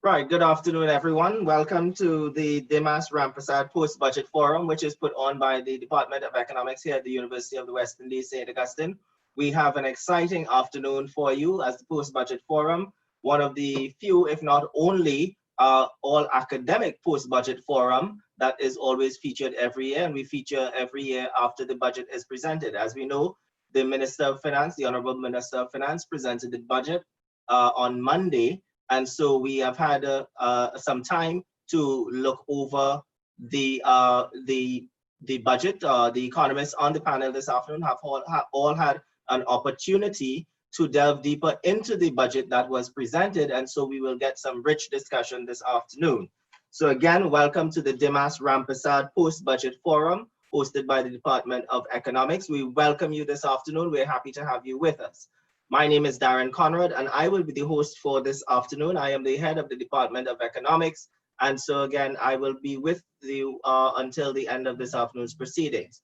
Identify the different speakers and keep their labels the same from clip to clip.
Speaker 1: Right, good afternoon, everyone. Welcome to the Demas Rampersad Post-Budget Forum, which is put on by the Department of Economics here at the University of the West Indies, St. Augustine. We have an exciting afternoon for you as the Post-Budget Forum, one of the few, if not only, all-academic post-budget forum that is always featured every year, and we feature every year after the budget is presented. As we know, the Minister of Finance, the Honorable Minister of Finance, presented the budget on Monday. And so we have had some time to look over the budget. The economists on the panel this afternoon have all had an opportunity to delve deeper into the budget that was presented. And so we will get some rich discussion this afternoon. So again, welcome to the Demas Rampersad Post-Budget Forum hosted by the Department of Economics. We welcome you this afternoon. We're happy to have you with us. My name is Darren Conrad, and I will be the host for this afternoon. I am the head of the Department of Economics, and so again, I will be with you until the end of this afternoon's proceedings.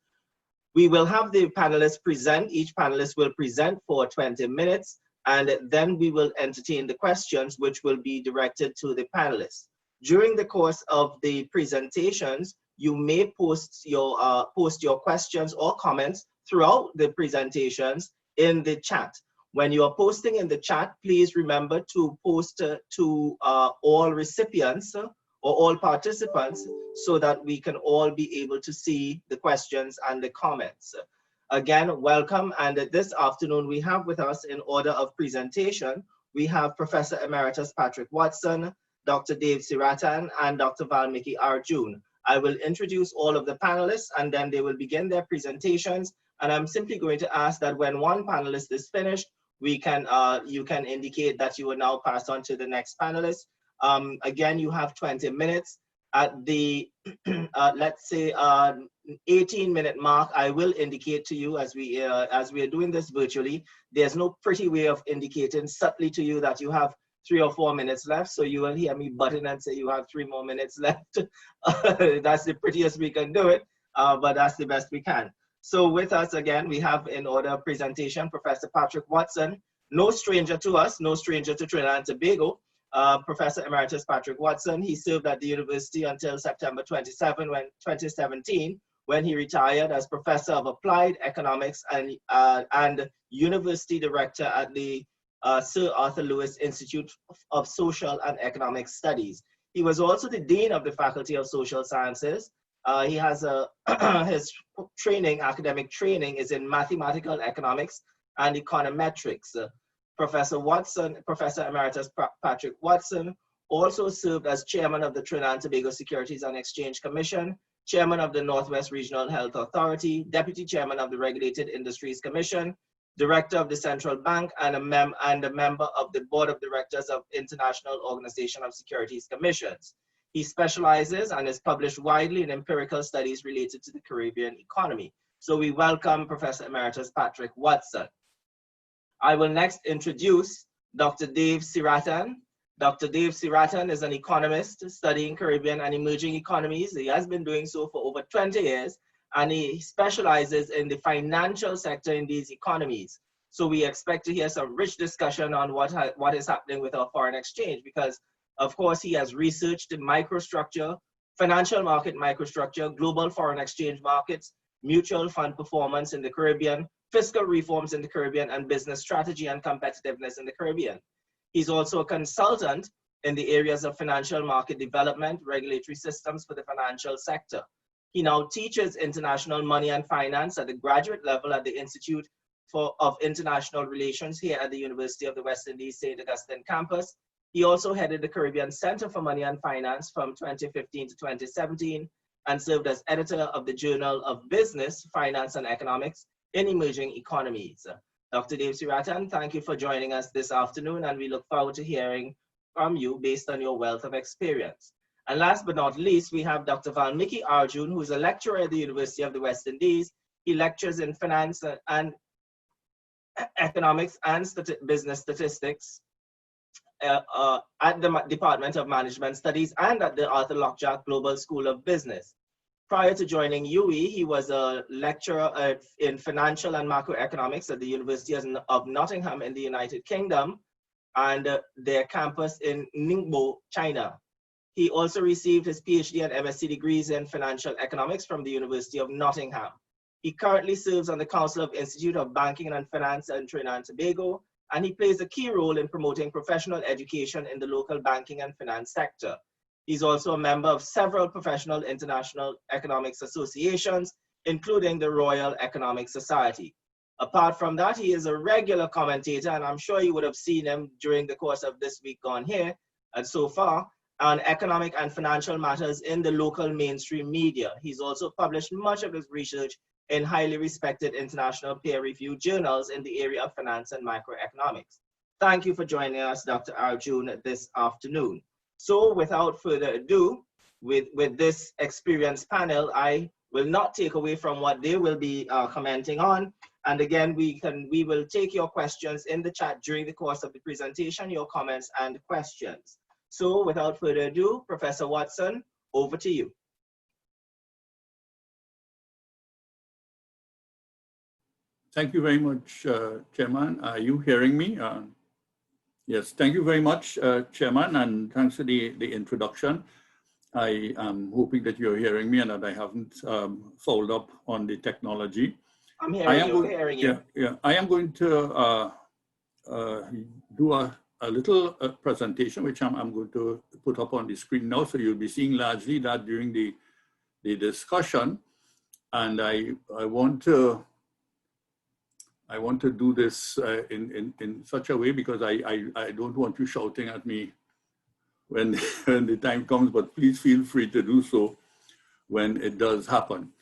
Speaker 1: We will have the panelists present. Each panelist will present for 20 minutes, and then we will entertain the questions, which will be directed to the panelists. During the course of the presentations, you may post your questions or comments throughout the presentations in the chat. When you are posting in the chat, please remember to post to all recipients or all participants so that we can all be able to see the questions and the comments. Again, welcome. And this afternoon, we have with us in order of presentation, we have Professor Emeritus Patrick Watson, Dr. Seerattan, and Dr. Vaalmikki Arjoon. I will introduce all of the panelists and then they will begin their presentations. And I'm simply going to ask that when one panelist is finished, you can indicate that you will now pass on to the next panelist. Again, you have 20 minutes. At the, let's say, 18-minute mark, I will indicate to you as we are doing this virtually, there's no pretty way of indicating subtly to you that you have 3 or 4 minutes left. So you will hear me button and say you have 3 more minutes left. That's the prettiest we can do it, but that's the best we can. So with us again, we have in order of presentation, Professor Patrick Watson, no stranger to us, no stranger to Trinidad and Tobago. Professor Emeritus Patrick Watson, he served at the university until September 2017, when he retired as Professor of Applied Economics and University Director at the Sir Arthur Lewis Institute of Social and Economic Studies. He was also the Dean of the Faculty of Social Sciences. He has his academic training is in mathematical economics and econometrics. Professor Emeritus Patrick Watson also served as chairman of the Trinidad and Tobago Securities and Exchange Commission, chairman of the Northwest Regional Health Authority, deputy chairman of the Regulated Industries Commission, director of the Central Bank, and a member of the board of directors of International Organization of Securities Commissions. He specializes and is published widely in empirical studies related to the Caribbean economy. So we welcome Professor Emeritus Patrick Watson. I will next introduce Dr. Seerattan. Dr. Seerattan is an economist studying Caribbean and emerging economies. He has been doing so for over 20 years, and he specializes in the financial sector in these economies. So we expect to hear some rich discussion on what is happening with our foreign exchange, because of course, he has researched the microstructure, financial market microstructure, global foreign exchange markets, mutual fund performance in the Caribbean, fiscal reforms in the Caribbean, and business strategy and competitiveness in the Caribbean. He's also a consultant in the areas of financial market development, regulatory systems for the financial sector. He now teaches international money and finance at the graduate level at the Institute of International Relations here at the University of the West Indies, St. Augustine campus. He also headed the Caribbean Center for Money and Finance from 2015 to 2017 and served as editor of the Journal of Business, Finance and Economics in Emerging Economies. Dr. Seerattan, thank you for joining us this afternoon, and we look forward to hearing from you based on your wealth of experience. And last but not least, we have Dr. Vaalmikki Arjoon, who is a lecturer at the University of the West Indies. He lectures in finance and economics and business statistics at the Department of Management Studies and at the Arthur Lockjack Global School of Business. Prior to joining UE, he was a lecturer in financial and macroeconomics at the University of Nottingham in the United Kingdom. and their campus in Ningbo, China. He also received his PhD and MSc degrees in financial economics from the University of Nottingham. He currently serves on the Council of Institute of Banking and Finance in Trinidad and Tobago, and he plays a key role in promoting professional education in the local banking and finance sector. He's also a member of several professional international economics associations, including the Royal Economic Society. Apart from that, he is a regular commentator, and I'm sure you would have seen him during the course of this week gone here and so far, on economic and financial matters in the local mainstream media. He's also published much of his research in highly respected international peer-reviewed journals in the area of finance and macroeconomics. Thank you for joining us, Dr. Arjoon, this afternoon. So without further ado, with this experienced panel, I will not take away from what they will be commenting on. And again, we will take your questions in the chat during the course of the presentation, your comments and questions. So without further ado, Professor Watson, over to you.
Speaker 2: Thank you very much, Chairman. Are you hearing me? Yes, thank you very much, Chairman, and thanks for the introduction. I am hoping that you're hearing me and that I haven't fouled up on the technology.
Speaker 1: I'm hearing you.
Speaker 2: Yeah, I am going to do a little presentation, which I'm going to put up on the screen now. So you'll be seeing largely that during the discussion. And I want to do this in such a way because I don't want you shouting at me when the time comes, but please feel free to do so when it does happen.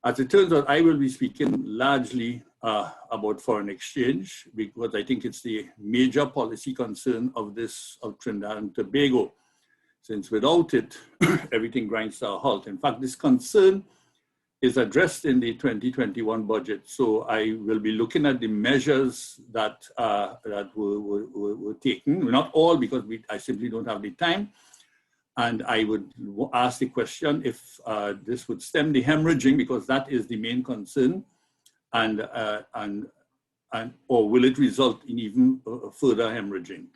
Speaker 2: As it turns out, I will be speaking largely about foreign exchange because I think it's the major policy concern of Trinidad and Tobago, since without it, everything grinds to a halt. In fact, this concern is addressed in the 2021 budget. So I will be looking at the measures that were taken, not all because I simply don't have the time. And I would ask the question if this would stem the hemorrhaging, because that is the main concern, or will it result in even further hemorrhaging?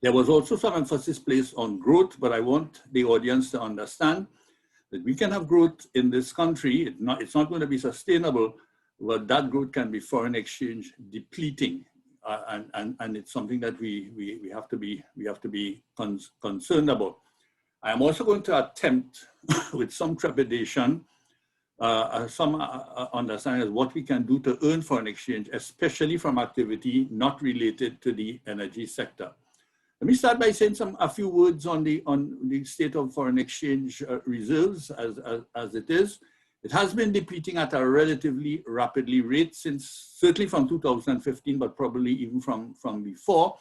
Speaker 2: There was also some emphasis placed on growth, but I want the audience to understand that we can have growth in this country. It's not going to be sustainable, but that growth can be foreign exchange depleting, and it's something that we have to be concerned about. I am also going to attempt, with some trepidation, some understanding of what we can do to earn foreign exchange, especially from activity not related to the energy sector. Let me start by saying a few words on the state of foreign exchange reserves as it is. It has been depleting at a relatively rapidly rate since, certainly from 2015, but probably even from before.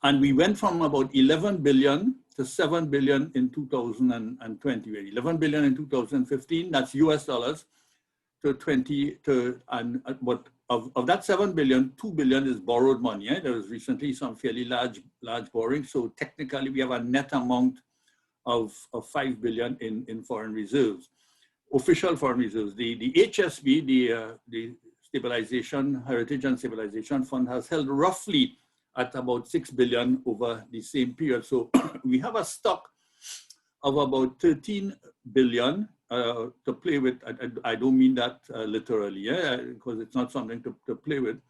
Speaker 2: And we went from about 11 billion to 7 billion in 2020. 11 billion in 2015, that's US dollars, but of that 7 billion, 2 billion is borrowed money. There was recently some fairly large borrowing. So technically we have a net amount of 5 billion in foreign reserves, official foreign reserves. The HSB, the Heritage and Stabilization Fund, has held roughly at about 6 billion over the same period. So we have a stock of about 13 billion to play with. I don't mean that literally, because it's not something to play with.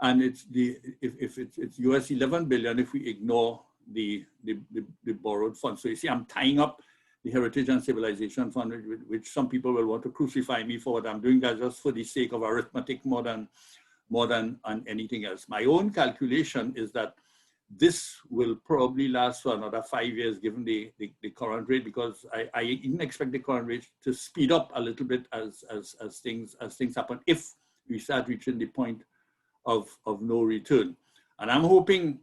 Speaker 2: And it's it's US 11 billion if we ignore the borrowed funds. So you see, I'm tying up the Heritage and Stabilization Fund, which some people will want to crucify me for what I'm doing. That just for the sake of arithmetic more than anything else. My own calculation is that this will probably last for another 5 years given the current rate, because I even expect the current rate to speed up a little bit as things happen if we start reaching the point of no return. And I'm hoping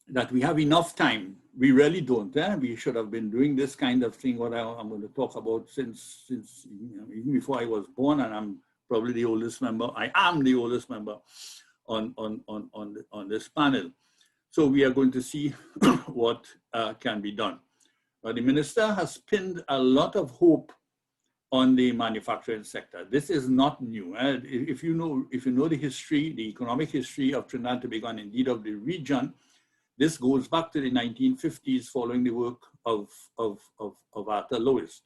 Speaker 2: that we have enough time. We really don't. We should have been doing this kind of thing, what I'm going to talk about since even before I was born, and I'm probably the oldest member. I am the oldest member on this panel. So we are going to see what can be done. The minister has pinned a lot of hope on the manufacturing sector. This is not new. If you know the history, the economic history of Trinidad and Tobago, and indeed of the region, this goes back to the 1950s following the work of Arthur Lewis.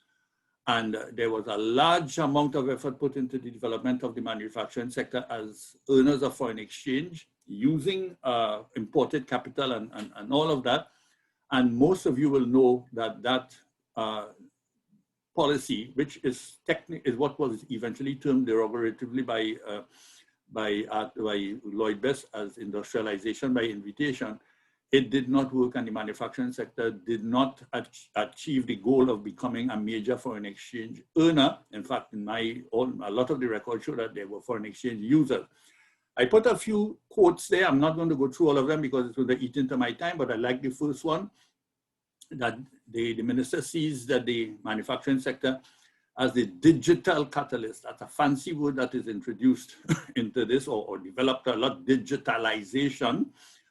Speaker 2: And there was a large amount of effort put into the development of the manufacturing sector as earners of foreign exchange, using imported capital and all of that. And most of you will know that that policy, which is what was eventually termed derogatively by Lloyd Best as industrialization by invitation, it did not work, and the manufacturing sector did not achieve the goal of becoming a major foreign exchange earner. In fact, a lot of the records show that they were foreign exchange users. I put a few quotes there. I'm not going to go through all of them because it's going to eat into my time, but I like the first one, that the minister sees that the manufacturing sector as the digital catalyst. That's a fancy word that is introduced into this or developed a lot, digitalization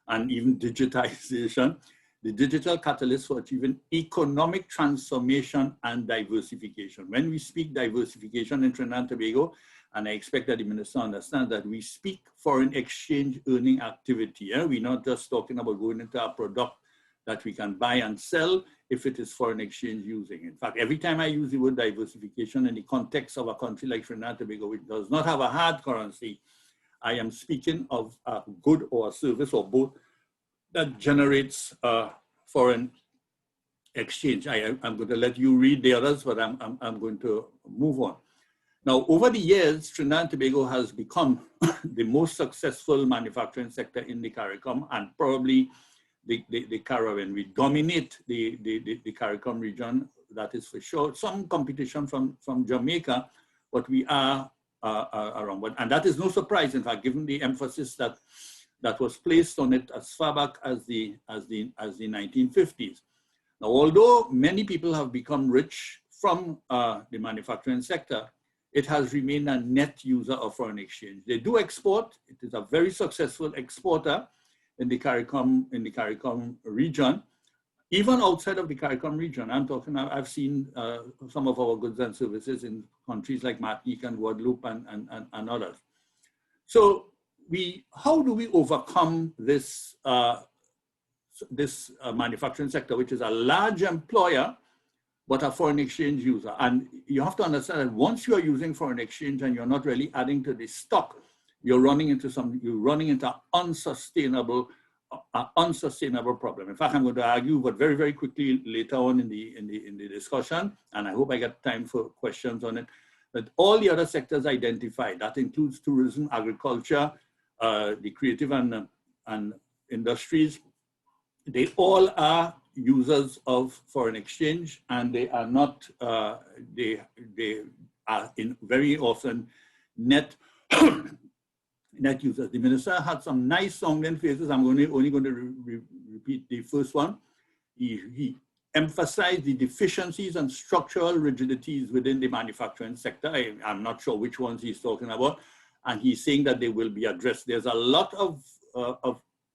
Speaker 2: and even digitization, the digital catalyst for achieving economic transformation and diversification. When we speak diversification in Trinidad and Tobago, and I expect that the minister understands that we speak foreign exchange earning activity. We're not just talking about going into a product that we can buy and sell if it is foreign exchange using. In fact, every time I use the word diversification in the context of a country like Trinidad and Tobago, which does not have a hard currency, I am speaking of a good or a service or both that generates foreign exchange. I'm going to let you read the others, but I'm going to move on. Now, over the years, Trinidad and Tobago has become the most successful manufacturing sector in the CARICOM and probably the Caribbean. We dominate the CARICOM region, that is for sure. Some competition from Jamaica, but we are around. And that is no surprise, in fact, given the emphasis that was placed on it as far back as the 1950s. Now, although many people have become rich from the manufacturing sector, it has remained a net user of foreign exchange. They do export. It is a very successful exporter in the CARICOM region. Even outside of the CARICOM region, I've seen some of our goods and services in countries like Martinique and Guadeloupe and others. So how do we overcome this, manufacturing sector, which is a large employer, but a foreign exchange user? And you have to understand that once you are using foreign exchange and you're not really adding to the stock, you're running into unsustainable problem. In fact, I'm going to argue, but very, very quickly later on in the discussion, and I hope I get time for questions on it, that all the other sectors identified, that includes tourism, agriculture, the creative and industries, they all are users of foreign exchange, and they are not, they are in very often net net users. The minister had some nice sounding phrases. I'm only going to repeat the first one. He emphasized the deficiencies and structural rigidities within the manufacturing sector. I'm not sure which ones he's talking about. And he's saying that they will be addressed. There's a lot of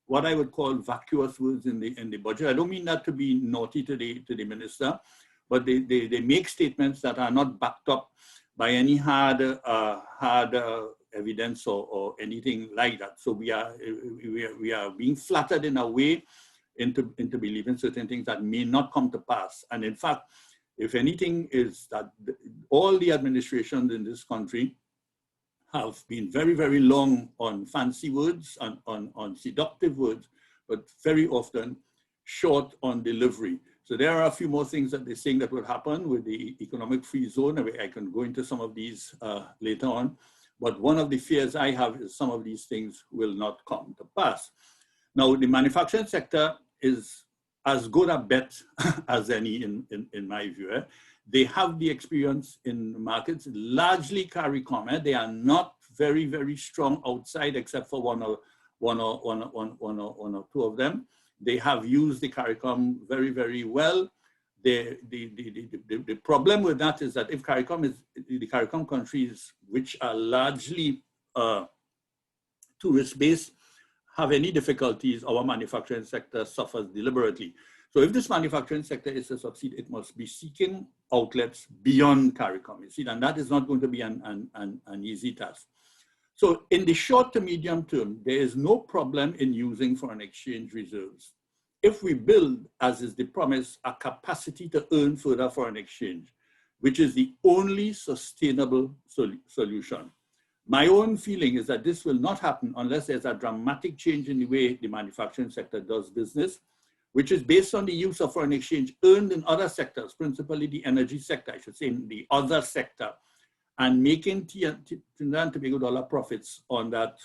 Speaker 2: what I would call vacuous words in the budget. I don't mean that to be naughty to the minister, but they make statements that are not backed up by any hard evidence or anything like that. So we are being flattered in a way into believing certain things that may not come to pass. And in fact, if anything, is that all the administrations in this country have been very, very long on fancy words, on seductive words, but very often short on delivery. So there are a few more things that they're saying that will happen with the economic free zone. I can go into some of these later on. But one of the fears I have is some of these things will not come to pass. Now, the manufacturing sector is as good a bet as any in my view. They have the experience in markets, largely CARICOM. They are not very, very strong outside, except for one or two of them. They have used the CARICOM very, very well. The problem with that is that if the CARICOM countries, which are largely tourist-based, have any difficulties, our manufacturing sector suffers deliberately. So if this manufacturing sector is to succeed, it must be seeking outlets beyond CARICOM, you see, and that is not going to be an easy task. So in the short to medium term, there is no problem in using foreign exchange reserves if we build, as is the promise, a capacity to earn further foreign exchange, which is the only sustainable solution. My own feeling is that this will not happen unless there's a dramatic change in the way the manufacturing sector does business, which is based on the use of foreign exchange earned in other sectors, principally the energy sector, I should say, in the other sector, and making Trinidad and Tobago dollar profits on that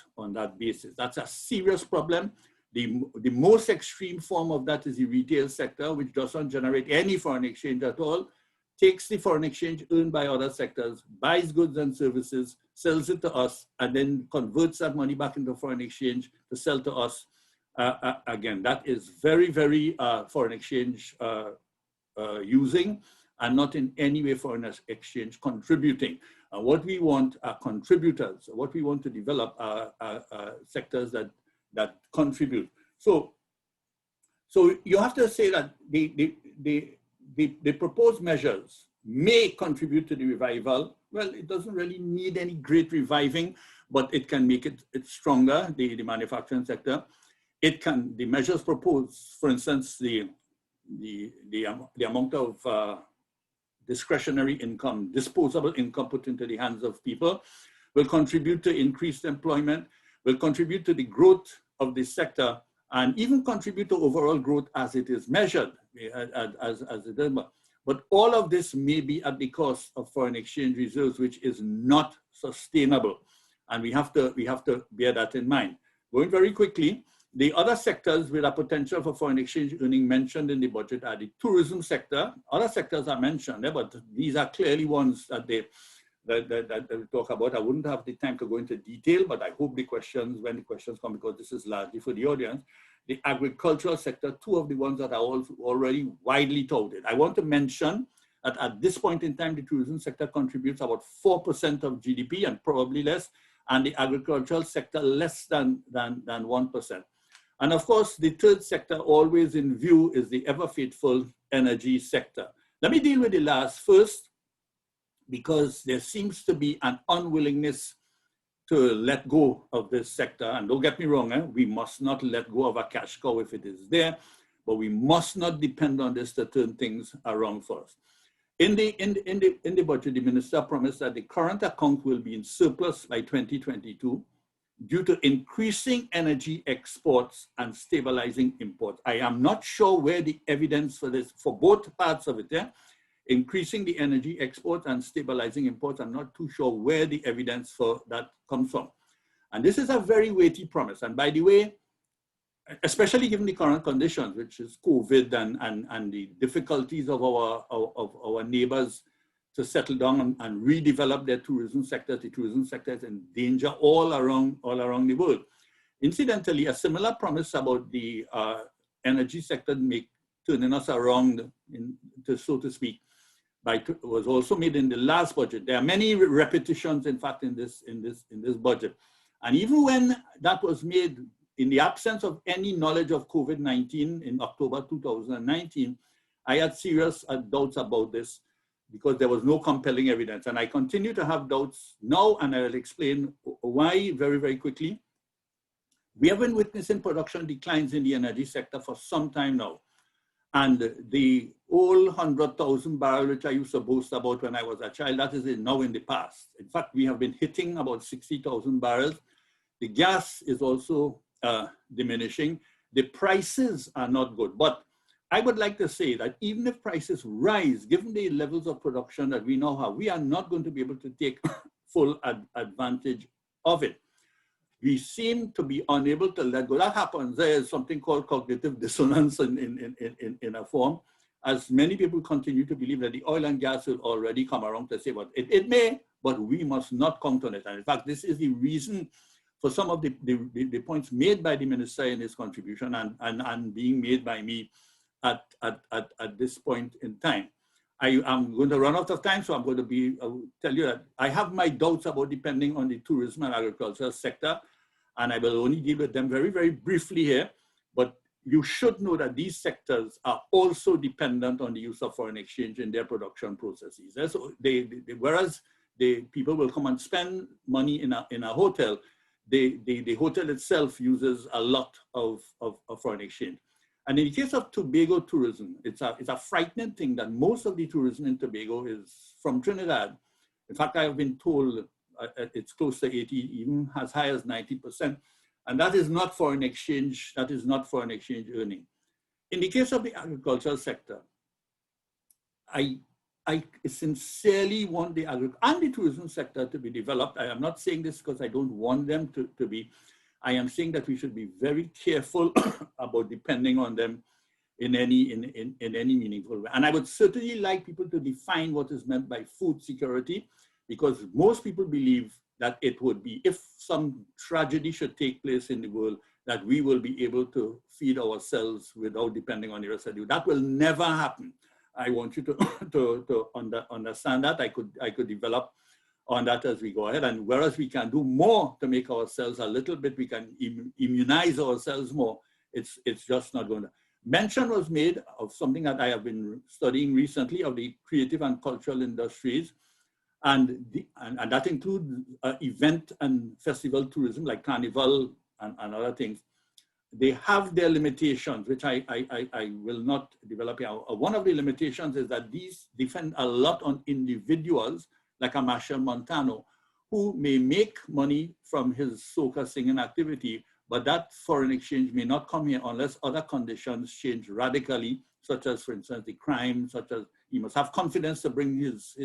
Speaker 2: basis. That's a serious problem. The most extreme form of that is the retail sector, which doesn't generate any foreign exchange at all, takes the foreign exchange earned by other sectors, buys goods and services, sells it to us, and then converts that money back into foreign exchange to sell to us. Again, that is very, very foreign exchange using, and not in any way foreign exchange contributing. What we want are contributors. What we want to develop are sectors that contribute. So you have to say that the proposed measures may contribute to the revival. Well, it doesn't really need any great reviving, but it can make it stronger, the manufacturing sector. The measures proposed, for instance, the amount of discretionary income, disposable income put into the hands of people, will contribute to increased employment, will contribute to the growth of the sector, and even contribute to overall growth as it is measured, as it is. But all of this may be at the cost of foreign exchange reserves, which is not sustainable. And we have to bear that in mind. Going very quickly, the other sectors with a potential for foreign exchange earning mentioned in the budget are the tourism sector. Other sectors are mentioned there, but these are clearly ones that they talk about. I wouldn't have the time to go into detail, but I hope when the questions come, because this is largely for the audience. The agricultural sector, two of the ones that are already widely touted. I want to mention that at this point in time, the tourism sector contributes about 4% of GDP and probably less, and the agricultural sector less than 1%. And of course, the third sector always in view is the ever faithful energy sector. Let me deal with the last first, because there seems to be an unwillingness to let go of this sector. And don't get me wrong, we must not let go of a cash cow if it is there, but we must not depend on this to turn things around for us. In the budget, the minister promised that the current account will be in surplus by 2022 due to increasing energy exports and stabilizing imports. I am not sure where the evidence for this, for both parts of it, increasing the energy exports and stabilizing imports, I'm not too sure where the evidence for that comes from. And this is a very weighty promise. And by the way, especially given the current conditions, which is COVID and the difficulties of our neighbors to settle down and redevelop their tourism sectors. The tourism sector is in danger all around the world. Incidentally, a similar promise about the energy sector turning us around, so to speak, was also made in the last budget. There are many repetitions, in fact, in this budget. And even when that was made, in the absence of any knowledge of COVID-19 in October 2019, I had serious doubts about this because there was no compelling evidence. And I continue to have doubts now, and I will explain why very, very quickly. We have been witnessing production declines in the energy sector for some time now. And the old 100,000 barrels, which I used to boast about when I was a child, that is now in the past. In fact, we have been hitting about 60,000 barrels. The gas is also diminishing. The prices are not good. But I would like to say that even if prices rise, given the levels of production that we now have, we are not going to be able to take full advantage of it. We seem to be unable to let go. That happens. There is something called cognitive dissonance in a form, as many people continue to believe that the oil and gas will already come around to say, but it may, but we must not count on it. And in fact, this is the reason for some of the points made by the minister in his contribution and being made by me at this point in time. I'm going to run out of time, so I'm going to tell you that I have my doubts about depending on the tourism and agricultural sector, and I will only deal with them very, very briefly here. But you should know that these sectors are also dependent on the use of foreign exchange in their production processes. So whereas people will come and spend money in a hotel, the hotel itself uses a lot of foreign exchange. And in the case of Tobago tourism, it's a frightening thing that most of the tourism in Tobago is from Trinidad. In fact, I have been told it's close to 80, even as high as 90%. And that is not foreign exchange, that is not foreign exchange earning. In the case of the agricultural sector, I sincerely want the agriculture and the tourism sector to be developed. I am not saying this because I don't want them to be. I am saying that we should be very careful about depending on them in any meaningful way. And I would certainly like people to define what is meant by food security, because most people believe that it would be, if some tragedy should take place in the world, that we will be able to feed ourselves without depending on the residue. That will never happen. I want you to understand that. I could develop on that as we go ahead. And whereas we can do more to make ourselves a little bit, we can immunize ourselves more, it's just not going to. Mention was made of something that I have been studying recently, of the creative and cultural industries. And that includes event and festival tourism like Carnival and other things. They have their limitations, which I will not develop here. One of the limitations is that these depend a lot on individuals like a Marshall Montano, who may make money from his soca singing activity, but that foreign exchange may not come here unless other conditions change radically, such as, for instance, the crime, such as he must have confidence to bring his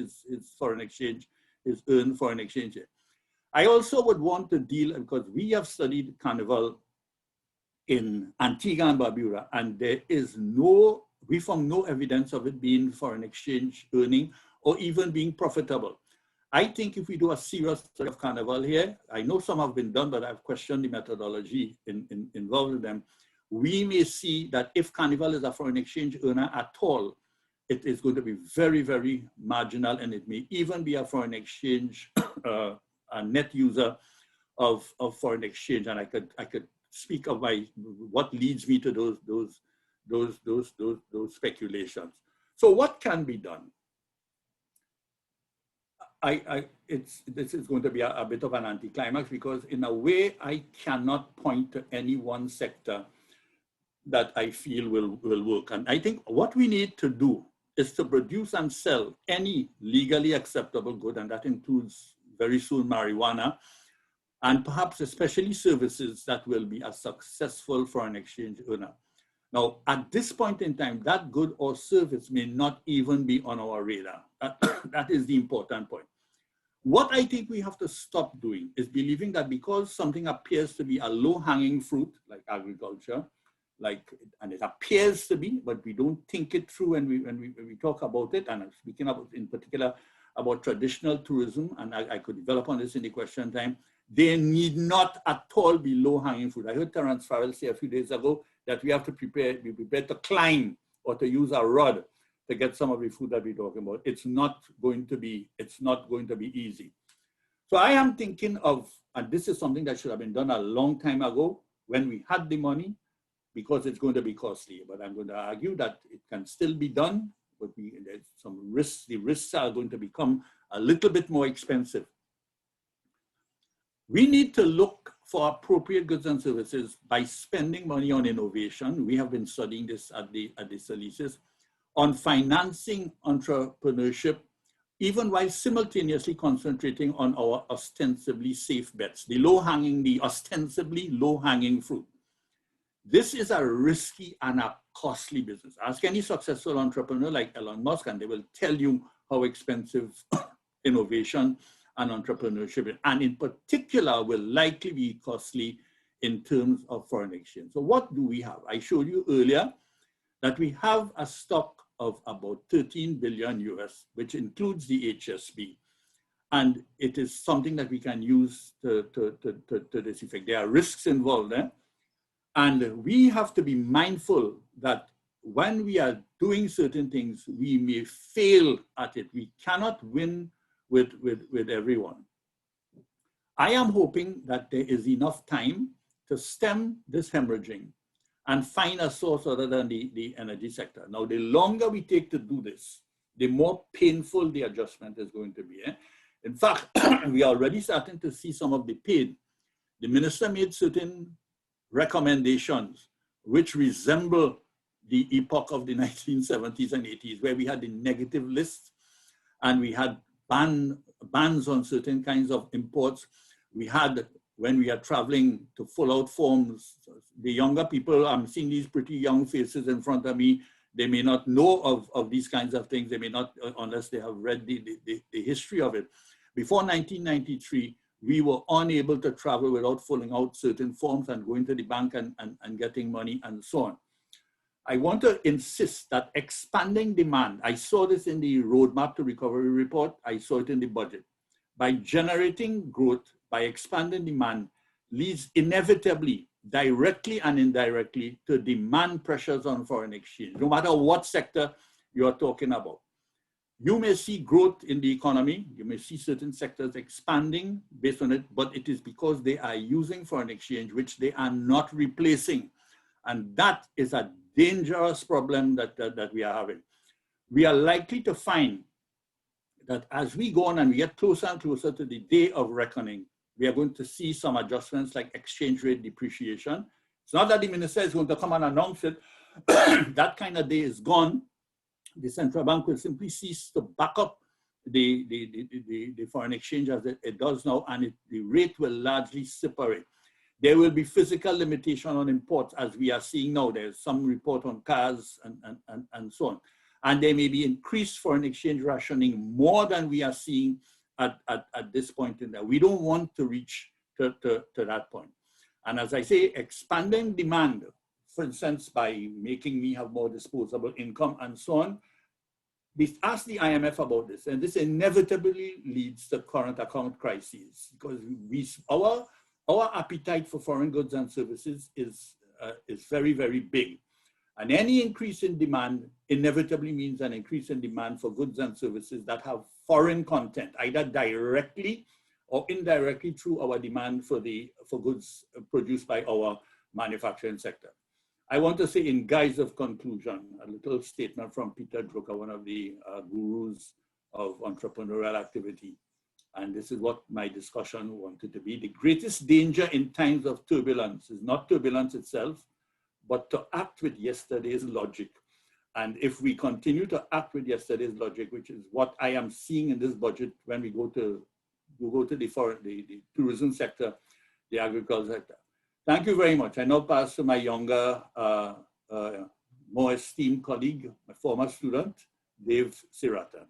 Speaker 2: foreign exchange, his earned foreign exchange here. I also would want to deal, because we have studied Carnival in Antigua and Barbuda, and there is we found no evidence of it being foreign exchange earning or even being profitable. I think if we do a serious study of Carnival here, I know some have been done, but I've questioned the methodology involved with them. We may see that if Carnival is a foreign exchange earner at all, it is going to be very, very marginal, and it may even be a foreign exchange, a net user of foreign exchange. And I could speak of what leads me to those speculations. So what can be done? This is going to be a bit of an anticlimax, because in a way I cannot point to any one sector that I feel will work. And I think what we need to do is to produce and sell any legally acceptable good, and that includes very soon marijuana, and perhaps especially services that will be a successful foreign exchange earner. Now, at this point in time, that good or service may not even be on our radar. That is the important point. What I think we have to stop doing is believing that because something appears to be a low-hanging fruit, like agriculture, and it appears to be, but we don't think it through when we talk about it. And I'm speaking about, in particular, about traditional tourism, and I could develop on this in the question time. They need not at all be low-hanging fruit. I heard Terence Farrell say a few days ago that we have to be prepared to climb or to use a rod to get some of the food that we're talking about. It's not going to be easy. So I am thinking of, and this is something that should have been done a long time ago when we had the money, because it's going to be costly. But I'm going to argue that it can still be done, but there's some risks. The risks are going to become a little bit more expensive. We need to look for appropriate goods and services by spending money on innovation. We have been studying this at the Salises, on financing entrepreneurship, even while simultaneously concentrating on our ostensibly safe bets, the ostensibly low-hanging fruit. This is a risky and a costly business. Ask any successful entrepreneur like Elon Musk, and they will tell you how expensive innovation and entrepreneurship is, and in particular will likely be costly in terms of foreign exchange. So what do we have? I showed you earlier that we have a stock of about 13 billion US, which includes the HSB. And it is something that we can use to this effect. There are risks involved there. And we have to be mindful that when we are doing certain things, we may fail at it. We cannot win with everyone. I am hoping that there is enough time to stem this hemorrhaging and find a source other than the energy sector. Now, the longer we take to do this, the more painful the adjustment is going to be. In fact, we are already starting to see some of the pain. The minister made certain recommendations which resemble the epoch of the 1970s and 80s, where we had the negative list and we had bans on certain kinds of imports. We had, when we are traveling, to fill out forms. The younger people, I'm seeing these pretty young faces in front of me, they may not know of these kinds of things. They may not, unless they have read the history of it. Before 1993, we were unable to travel without filling out certain forms and going to the bank and getting money and so on. I want to insist that expanding demand, I saw this in the Roadmap to Recovery report, I saw it in the budget. By generating growth, by expanding demand, leads inevitably, directly and indirectly, to demand pressures on foreign exchange, no matter what sector you're talking about. You may see growth in the economy, you may see certain sectors expanding based on it, but it is because they are using foreign exchange, which they are not replacing. And that is a dangerous problem that we are having. We are likely to find that as we go on and we get closer and closer to the day of reckoning, we are going to see some adjustments like exchange rate depreciation. It's not that the minister is going to come and announce it. That kind of day is gone. The central bank will simply cease to back up the foreign exchange as it does now, and the rate will largely separate. There will be physical limitation on imports, as we are seeing now. There's some report on cars and so on. And there may be increased foreign exchange rationing more than we are seeing at this point in time. We don't want to reach to that point. And as I say, expanding demand, for instance, by making me have more disposable income and so on. We asked the IMF about this, and this inevitably leads to current account crises, because our appetite for foreign goods and services is very, very big. And any increase in demand inevitably means an increase in demand for goods and services that have foreign content, either directly or indirectly through our demand for goods produced by our manufacturing sector. I want to say, in guise of conclusion, a little statement from Peter Drucker, one of the gurus of entrepreneurial activity. And this is what my discussion wanted to be. The greatest danger in times of turbulence is not turbulence itself, but to act with yesterday's logic. And if we continue to act with yesterday's logic, which is what I am seeing in this budget when we go to the tourism sector, the agriculture sector. Thank you very much. I now pass to my younger, more esteemed colleague, my former student, Dave Seerattan.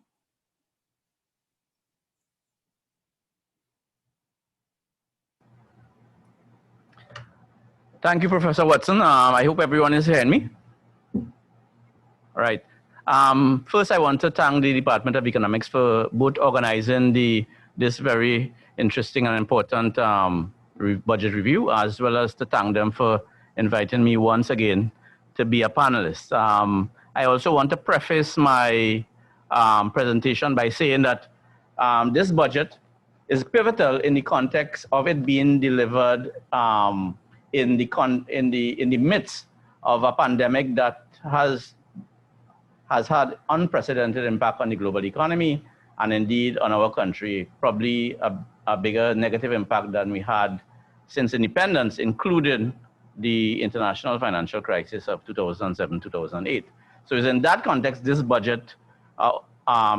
Speaker 3: Thank you, Professor Watson. I hope everyone is hearing me. All right. First, I want to thank the Department of Economics for both organizing this very interesting and important budget review, as well as to thank them for inviting me once again to be a panelist. I also want to preface my presentation by saying that this budget is pivotal in the context of it being delivered in the midst of a pandemic that has had unprecedented impact on the global economy and indeed on our country, probably a bigger negative impact than we had since independence, including the international financial crisis of 2007-2008. So it's in that context, this budget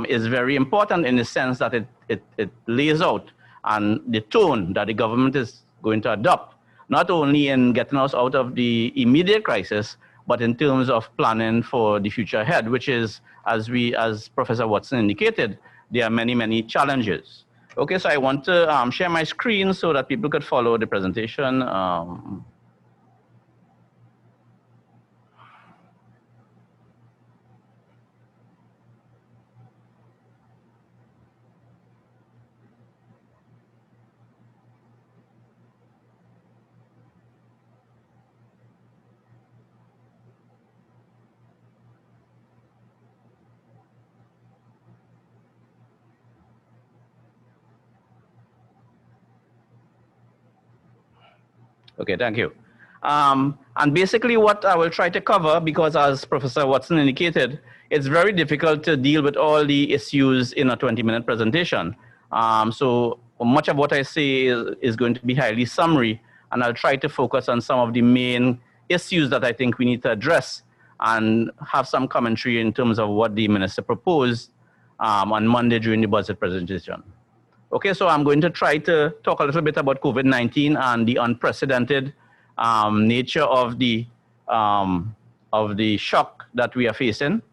Speaker 3: is very important in the sense that it lays out and the tone that the government is going to adopt, not only in getting us out of the immediate crisis, but in terms of planning for the future ahead, which is, as Professor Watson indicated, there are many, many challenges. Okay, so I want to share my screen so that people could follow the presentation. Okay, thank you. And basically what I will try to cover, because as Professor Watson indicated, it's very difficult to deal with all the issues in a 20-minute presentation. So much of what I say is going to be highly summary, and I'll try to focus on some of the main issues that I think we need to address and have some commentary in terms of what the minister proposed on Monday during the budget presentation. Okay, so I'm going to try to talk a little bit about COVID-19 and the unprecedented nature of the shock that we are facing.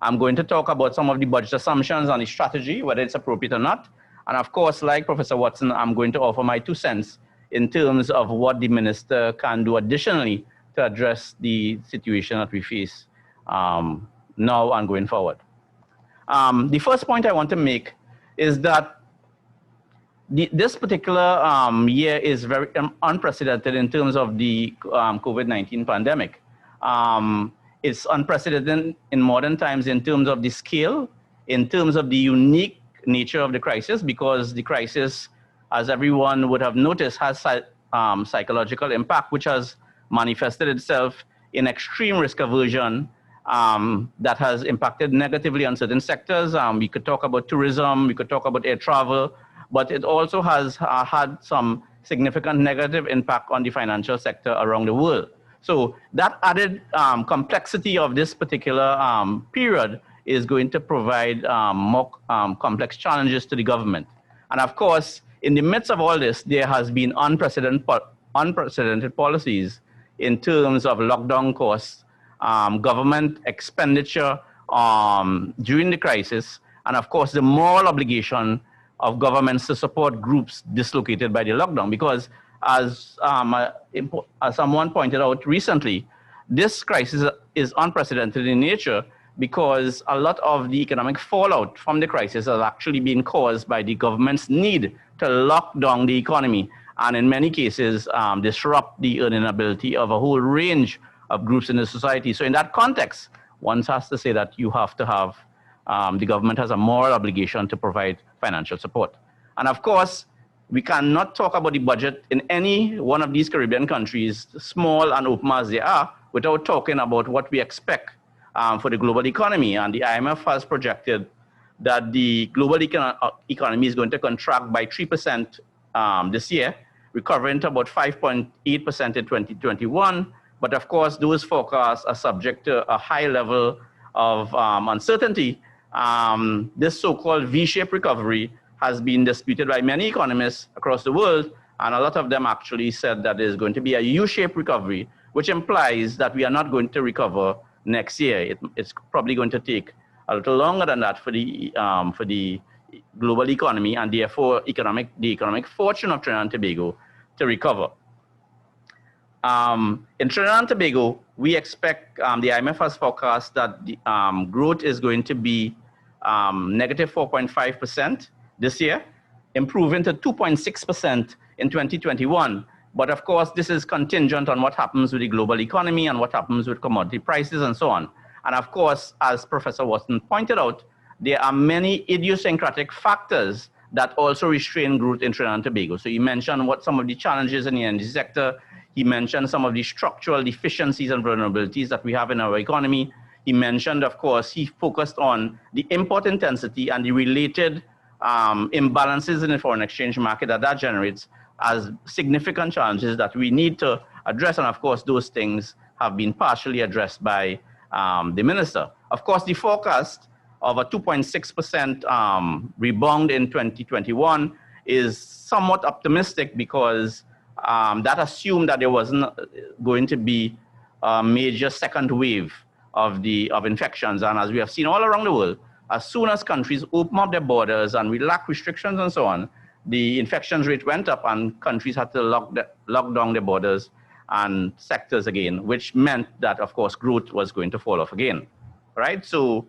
Speaker 3: I'm going to talk about some of the budget assumptions and the strategy, whether it's appropriate or not. And of course, like Professor Watson, I'm going to offer my 2 cents in terms of what the minister can do additionally to address the situation that we face now and going forward. The first point I want to make is that this particular year is very unprecedented in terms of the COVID-19 pandemic. It's unprecedented in modern times in terms of the scale, in terms of the unique nature of the crisis, because the crisis, as everyone would have noticed, has psychological impact, which has manifested itself in extreme risk aversion that has impacted negatively on certain sectors. We could talk about tourism, we could talk about air travel, but it also has had some significant negative impact on the financial sector around the world. So that added complexity of this particular period is going to provide more complex challenges to the government. And of course, in the midst of all this, there has been unprecedented policies in terms of lockdown costs, government expenditure during the crisis, and of course, the moral obligation of governments to support groups dislocated by the lockdown. Because as someone pointed out recently, this crisis is unprecedented in nature because a lot of the economic fallout from the crisis has actually been caused by the government's need to lock down the economy and in many cases disrupt the earning ability of a whole range of groups in the society. So in that context, one has to say that you have to have, the government has a moral obligation to provide financial support. And of course, we cannot talk about the budget in any one of these Caribbean countries, small and open as they are, without talking about what we expect for the global economy. And the IMF has projected that the global economy is going to contract by 3% this year, recovering to about 5.8% in 2021. But of course, those forecasts are subject to a high level of uncertainty. This so-called V-shaped recovery has been disputed by many economists across the world, and a lot of them actually said that there's going to be a U-shaped recovery, which implies that we are not going to recover next year. It's probably going to take a little longer than that for the global economy and therefore the economic fortune of Trinidad and Tobago to recover. In Trinidad and Tobago, we expect the IMF has forecast that the growth is going to be negative 4.5% this year, improving to 2.6% in 2021. But of course, this is contingent on what happens with the global economy and what happens with commodity prices and so on. And of course, as Professor Watson pointed out, there are many idiosyncratic factors that also restrain growth in Trinidad and Tobago. So he mentioned what some of the challenges in the energy sector. He mentioned some of the structural deficiencies and vulnerabilities that we have in our economy. He mentioned, of course, he focused on the import intensity and the related imbalances in the foreign exchange market that generates as significant challenges that we need to address. And of course, those things have been partially addressed by the minister. Of course, the forecast of a 2.6% rebound in 2021 is somewhat optimistic because that assumed that there wasn't going to be a major second wave of infections. And as we have seen all around the world, as soon as countries open up their borders and relax restrictions and so on, the infections rate went up and countries had to lock down their borders and sectors again, which meant that, of course, growth was going to fall off again, right? So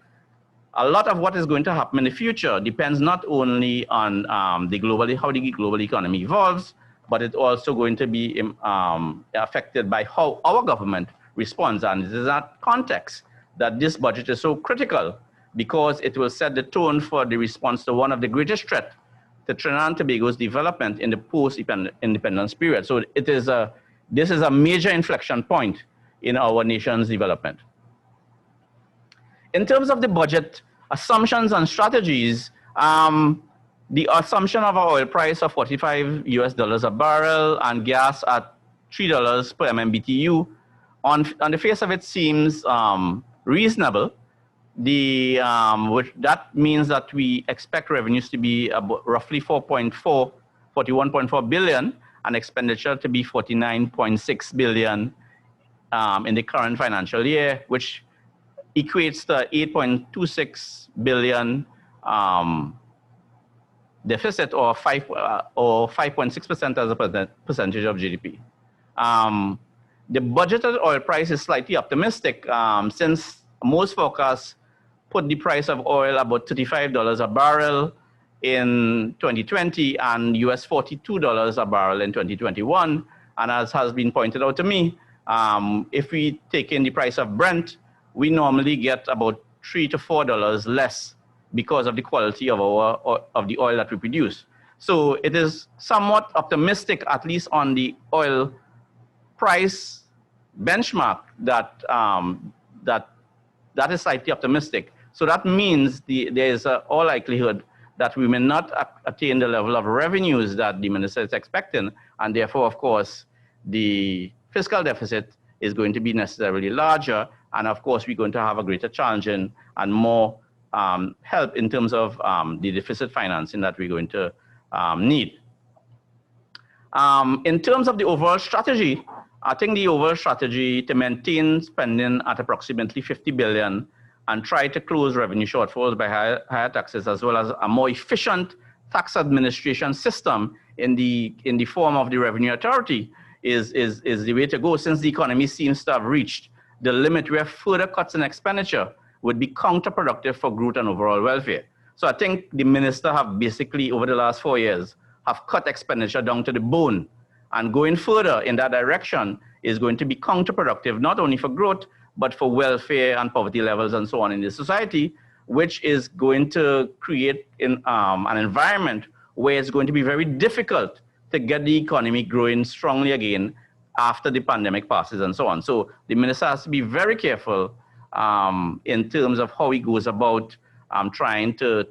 Speaker 3: a lot of what is going to happen in the future depends not only on how the global economy evolves, but it's also going to be affected by how our government responds. And it is that context that this budget is so critical, because it will set the tone for the response to one of the greatest threats to Trinidad and Tobago's development in the post-independence period. So it is a this is a major inflection point in our nation's development. In terms of the budget assumptions and strategies, the assumption of our oil price of $45 a barrel and gas at $3 per MMBTU, on the face of it seems reasonable. That means that we expect revenues to be about roughly 41.4 billion, and expenditure to be 49.6 billion in the current financial year, which equates to 8.26 billion deficit, or 5.6% as a percentage of GDP. The budgeted oil price is slightly optimistic, since most forecasts put the price of oil about $35 a barrel in 2020 and US $42 a barrel in 2021. And as has been pointed out to me, if we take in the price of Brent, we normally get about $3 to $4 less because of the quality of the oil that we produce. So it is somewhat optimistic, at least on the oil price benchmark, that is slightly optimistic. So that means there is all likelihood that we may not attain the level of revenues that the minister is expecting, and therefore, of course, the fiscal deficit is going to be necessarily larger, and of course, we're going to have a greater challenge and more help in terms of the deficit financing that we're going to need. In terms of the overall strategy, I think the overall strategy to maintain spending at approximately 50 billion and try to close revenue shortfalls by higher taxes, as well as a more efficient tax administration system in the form of the revenue authority is the way to go, since the economy seems to have reached the limit where further cuts in expenditure would be counterproductive for growth and overall welfare. So I think the minister have basically, over the last 4 years, have cut expenditure down to the bone, and going further in that direction is going to be counterproductive, not only for growth, but for welfare and poverty levels and so on in the society, which is going to create an environment where it's going to be very difficult to get the economy growing strongly again after the pandemic passes and so on. So the minister has to be very careful in terms of how he goes about trying to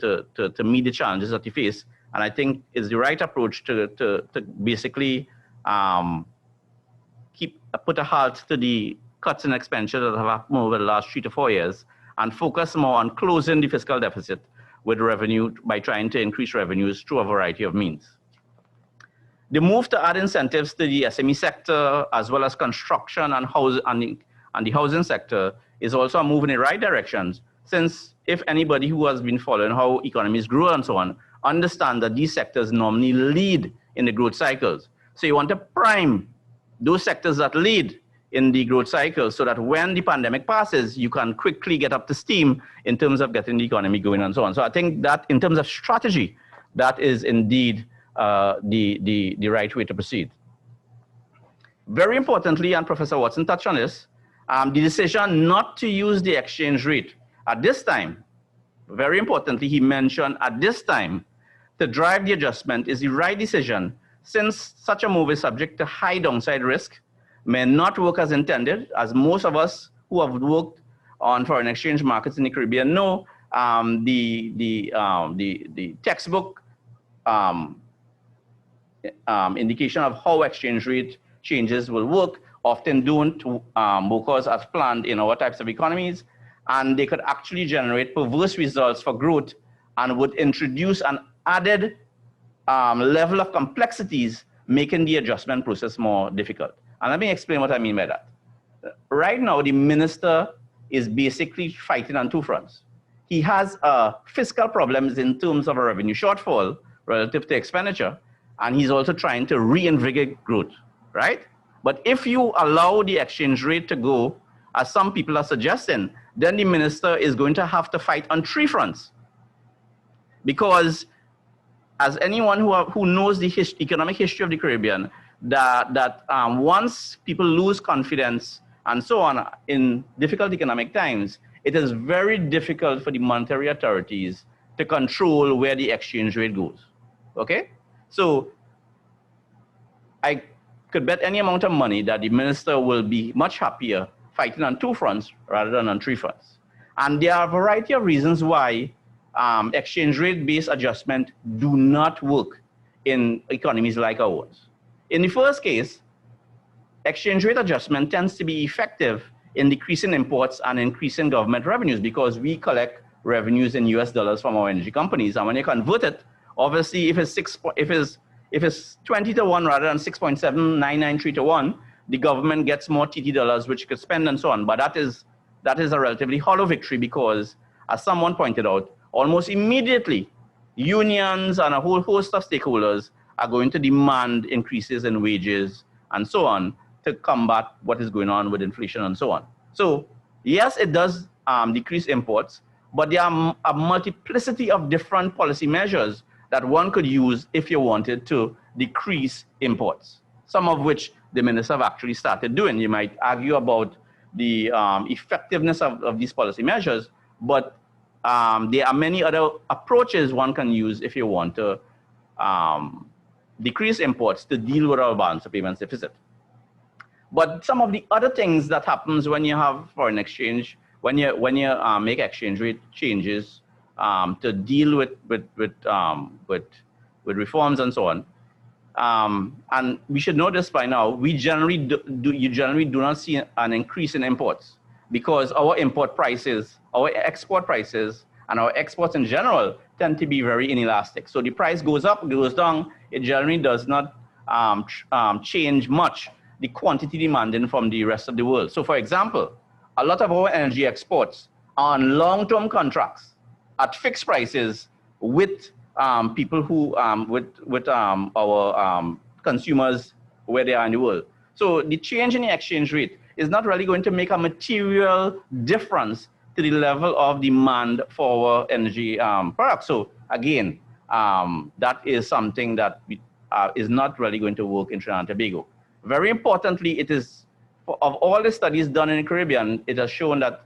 Speaker 3: meet the challenges that he faces. And I think it's the right approach to basically put a halt to the cuts in expenditure that have happened over the last 3 to 4 years and focus more on closing the fiscal deficit with revenue by trying to increase revenues through a variety of means. The move to add incentives to the SME sector, as well as construction and the housing sector, is also a move in the right directions, since if anybody who has been following how economies grow and so on, understand that these sectors normally lead in the growth cycles. So you want to prime those sectors that lead in the growth cycle so that when the pandemic passes, you can quickly get up to steam in terms of getting the economy going and so on. So I think that in terms of strategy, that is indeed the right way to proceed. Very importantly, and Professor Watson touched on this, the decision not to use the exchange rate at this time, very importantly, he mentioned at this time, to drive the adjustment is the right decision, since such a move is subject to high downside risk, may not work as intended, as most of us who have worked on foreign exchange markets in the Caribbean know. The textbook indication of how exchange rate changes will work often don't work as planned in our types of economies, and they could actually generate perverse results for growth and would introduce an added level of complexities, making the adjustment process more difficult. And let me explain what I mean by that. Right now, the minister is basically fighting on two fronts. He has fiscal problems in terms of a revenue shortfall relative to expenditure, and he's also trying to reinvigorate growth, right? But if you allow the exchange rate to go, as some people are suggesting, then the minister is going to have to fight on three fronts. Because as anyone who knows the economic history of the Caribbean, that once people lose confidence and so on in difficult economic times, it is very difficult for the monetary authorities to control where the exchange rate goes, okay? So I could bet any amount of money that the minister will be much happier fighting on 2 fronts rather than on 3 fronts. And there are a variety of reasons why exchange rate-based adjustment do not work in economies like ours. In the first case, exchange rate adjustment tends to be effective in decreasing imports and increasing government revenues because we collect revenues in US dollars from our energy companies. And when you convert it, obviously if it's 20 to 1 rather than 6.7993 to 1, the government gets more TT dollars which it could spend and so on. But that is a relatively hollow victory because, as someone pointed out, almost immediately unions and a whole host of stakeholders are going to demand increases in wages and so on to combat what is going on with inflation and so on. So yes, it does decrease imports, but there are a multiplicity of different policy measures that one could use if you wanted to decrease imports, some of which the ministers have actually started doing. You might argue about the effectiveness of these policy measures, but there are many other approaches one can use if you want to decrease imports to deal with our balance of payments deficit. But some of the other things that happens when you have foreign exchange, when you make exchange rate changes to deal with reforms and so on, and we should know this by now, you generally do not see an increase in imports because our import prices, our export prices, and our exports in general tend to be very inelastic. So the price goes up, goes down, it generally does not change much the quantity demanded from the rest of the world. So for example, a lot of our energy exports are on long-term contracts at fixed prices with people who, with our consumers where they are in the world. So the change in the exchange rate is not really going to make a material difference to the level of demand for our energy products. So again, that is something that is not really going to work in Trinidad and Tobago. Very importantly, it is, of all the studies done in the Caribbean, it has shown that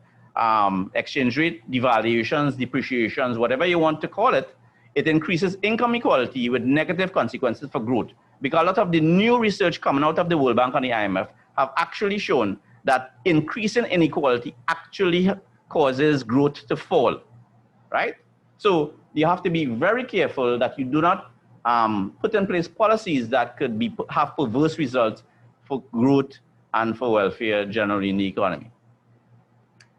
Speaker 3: exchange rate devaluations, depreciations, whatever you want to call it, it increases income equality with negative consequences for growth. Because a lot of the new research coming out of the World Bank and the IMF have actually shown that increasing inequality actually causes growth to fall, right? So you have to be very careful that you do not put in place policies that could have perverse results for growth and for welfare generally in the economy.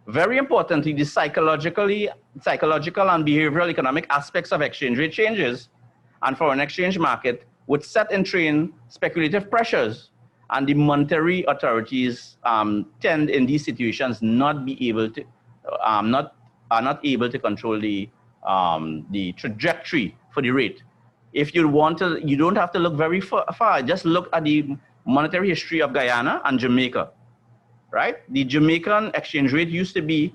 Speaker 3: Very importantly, the psychological and behavioral economic aspects of exchange rate changes and foreign exchange market would set in train speculative pressures, and the monetary authorities tend in these situations not able to control the trajectory for the rate. If you want to, you don't have to look very far. Just look at the monetary history of Guyana and Jamaica, right? The Jamaican exchange rate used to be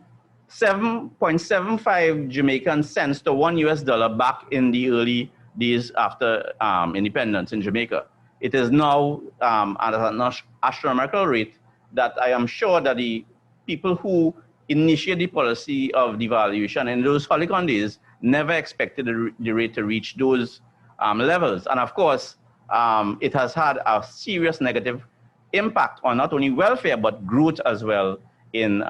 Speaker 3: 7.75 Jamaican cents to $1 US back in the early days after independence in Jamaica. It is now at an astronomical rate that I am sure that the people who initiate the policy of devaluation in those Holicon days never expected the rate to reach those levels. And of course, it has had a serious negative impact on not only welfare, but growth as well in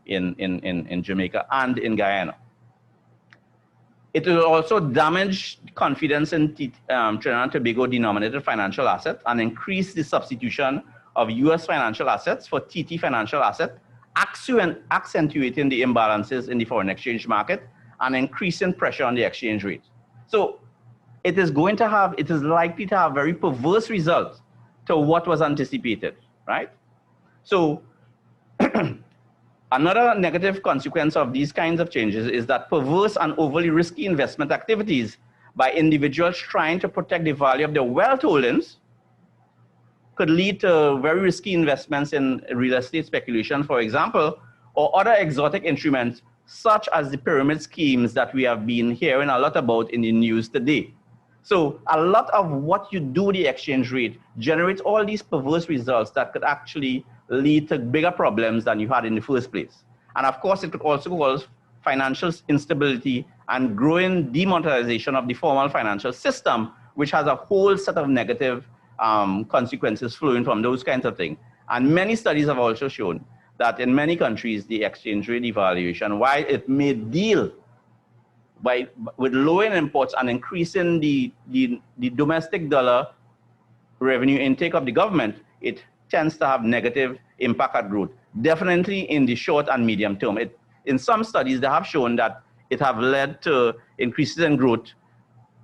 Speaker 3: Jamaica and in Guyana. It will also damage confidence in Trinidad and Tobago denominated financial assets and increase the substitution of US financial assets for TT financial assets, accentuating the imbalances in the foreign exchange market and increasing pressure on the exchange rate. So it is likely to have very perverse results to what was anticipated, right? So another negative consequence of these kinds of changes is that perverse and overly risky investment activities by individuals trying to protect the value of their wealth holdings could lead to very risky investments in real estate speculation, for example, or other exotic instruments such as the pyramid schemes that we have been hearing a lot about in the news today. So a lot of what you do with the exchange rate generates all these perverse results that could actually lead to bigger problems than you had in the first place. And of course, it could also cause financial instability and growing demonetization of the formal financial system, which has a whole set of negative consequences flowing from those kinds of things. And many studies have also shown that in many countries, the exchange rate devaluation, while it may deal with lowering imports and increasing the domestic dollar revenue intake of the government, it tends to have negative impact at growth. Definitely in the short and medium term. In some studies, they have shown that it have led to increases in growth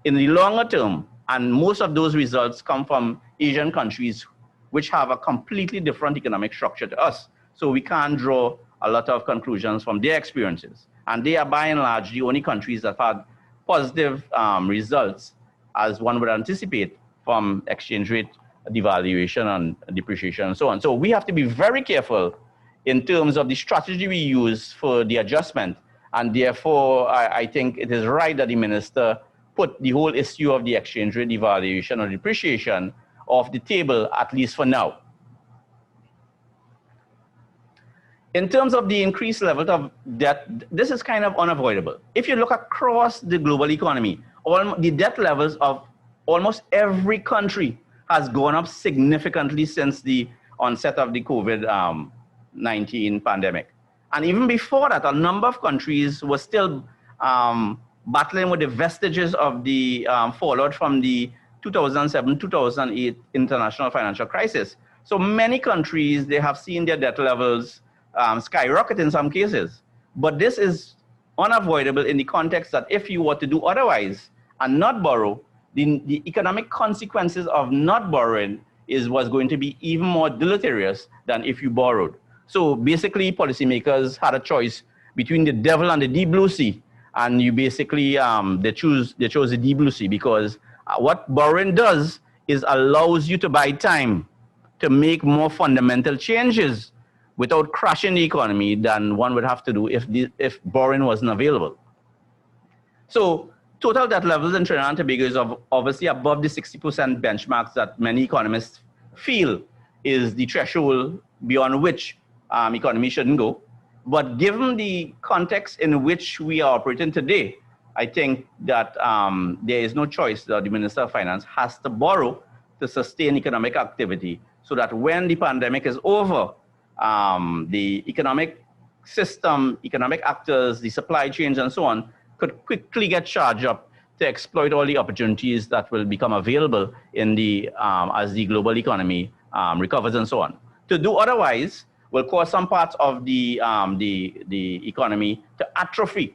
Speaker 3: in the longer term, and most of those results come from Asian countries which have a completely different economic structure to us. So we can't draw a lot of conclusions from their experiences. And they are by and large the only countries that have had positive results, as one would anticipate, from exchange rate devaluation and depreciation and so on. So we have to be very careful in terms of the strategy we use for the adjustment. And therefore, I think it is right that the minister put the whole issue of the exchange rate devaluation or depreciation off the table, at least for now. In terms of the increased level of debt, this is kind of unavoidable. If you look across the global economy, the debt levels of almost every country has gone up significantly since the onset of the COVID-19 pandemic. And even before that, a number of countries were still battling with the vestiges of the fallout from the 2007-2008 international financial crisis. So many countries, they have seen their debt levels skyrocket in some cases. But this is unavoidable in the context that if you were to do otherwise and not borrow, the economic consequences of not borrowing was going to be even more deleterious than if you borrowed. So basically, policymakers had a choice between the devil and the deep blue sea, and you basically they chose the deep blue sea, because what borrowing does is allows you to buy time to make more fundamental changes without crashing the economy than one would have to do if borrowing wasn't available. So total debt levels in Trinidad and Tobago is obviously above the 60% benchmarks that many economists feel is the threshold beyond which economy shouldn't go. But given the context in which we are operating today, I think that there is no choice that the Minister of Finance has to borrow to sustain economic activity, so that when the pandemic is over, the economic system, economic actors, the supply chains and so on could quickly get charged up to exploit all the opportunities that will become available in as the global economy recovers and so on. To do otherwise will cause some parts of the economy to atrophy.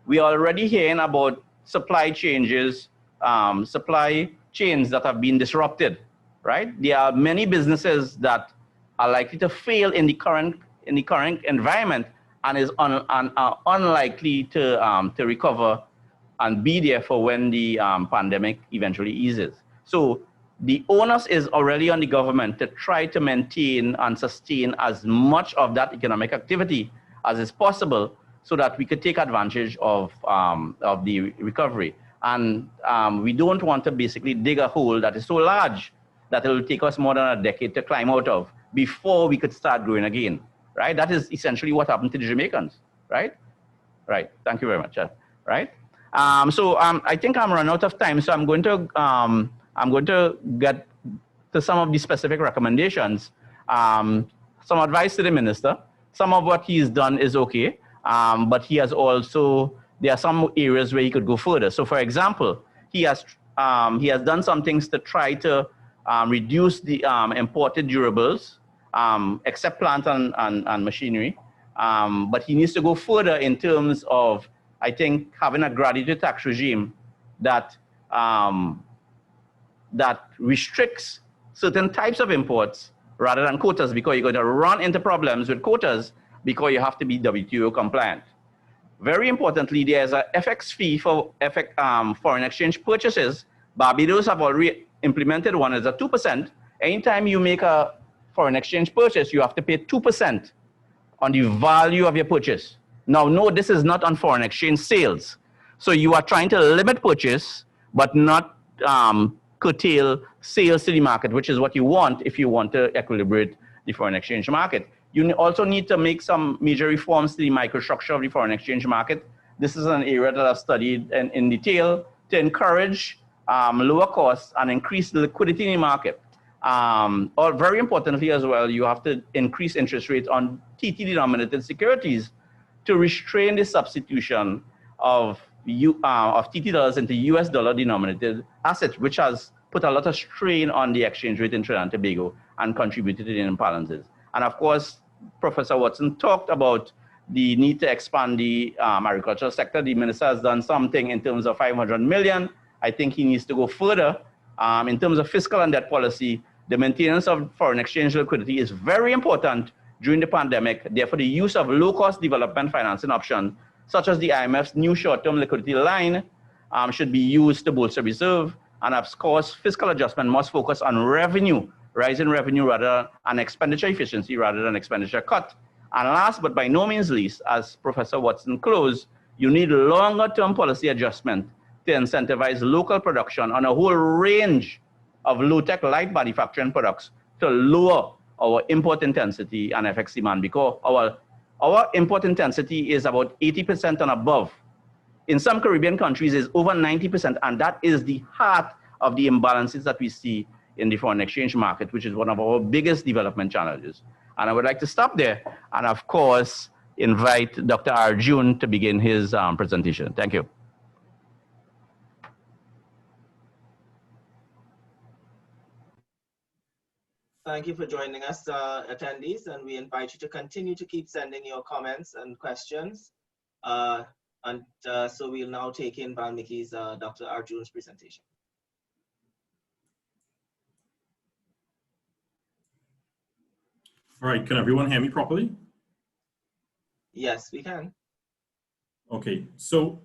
Speaker 3: We are already hearing about supply chains that have been disrupted, right? There are many businesses that are likely to fail in the current environment and are unlikely to recover and be there for when the pandemic eventually eases. So the onus is already on the government to try to maintain and sustain as much of that economic activity as is possible, so that we could take advantage of the recovery. And we don't want to basically dig a hole that is so large that it will take us more than a decade to climb out of before we could start growing again, right? That is essentially what happened to the Jamaicans, right? Right, thank you very much, right? So I think I'm running out of time, so I'm going to get to some of the specific recommendations. Some advice to the minister. Some of what he's done is okay, but he has also, there are some areas where he could go further. So for example, he has done some things to try to reduce the imported durables, except plant and machinery. But he needs to go further in terms of, I think, having a gratuity tax regime that restricts certain types of imports rather than quotas, because you're going to run into problems with quotas because you have to be WTO compliant. Very importantly, there's a FX fee for foreign exchange purchases. Barbados have already implemented one as a 2%. Anytime you make a foreign exchange purchase, you have to pay 2% on the value of your purchase. Now, no, this is not on foreign exchange sales. So you are trying to limit purchase, but not curtail sales to the market, which is what you want if you want to equilibrate the foreign exchange market. You also need to make some major reforms to the microstructure of the foreign exchange market. This is an area that I've studied in detail to encourage lower costs and increase liquidity in the market. or very importantly as well, you have to increase interest rates on TT denominated securities to restrain the substitution of TT dollars into US dollar denominated assets, which has put a lot of strain on the exchange rate in Trinidad and Tobago and contributed to the imbalances. And of course, Professor Watson talked about the need to expand the agricultural sector. The minister has done something in terms of 500 million. I think he needs to go further. In terms of fiscal and debt policy, the maintenance of foreign exchange liquidity is very important during the pandemic. Therefore, the use of low-cost development financing options, such as the IMF's new short-term liquidity line, should be used to bolster reserve. And of course, fiscal adjustment must focus on revenue, rising revenue rather than expenditure efficiency rather than expenditure cut. And last but by no means least, as Professor Watson closed, you need longer-term policy adjustment to incentivize local production on a whole range of low-tech light manufacturing products to lower our import intensity and FX demand, because our import intensity is about 80% and above. In some Caribbean countries, it's over 90%, and that is the heart of the imbalances that we see in the foreign exchange market, which is one of our biggest development challenges. And I would like to stop there and, of course, invite Dr. Arjoon to begin his presentation. Thank you.
Speaker 1: Thank you for joining us, attendees, and we invite you to continue to keep sending your comments and questions. So we'll now take in Vaalmikki's Dr. Arjoon's presentation.
Speaker 4: All right, can everyone hear me properly?
Speaker 1: Yes, we can.
Speaker 4: Okay, so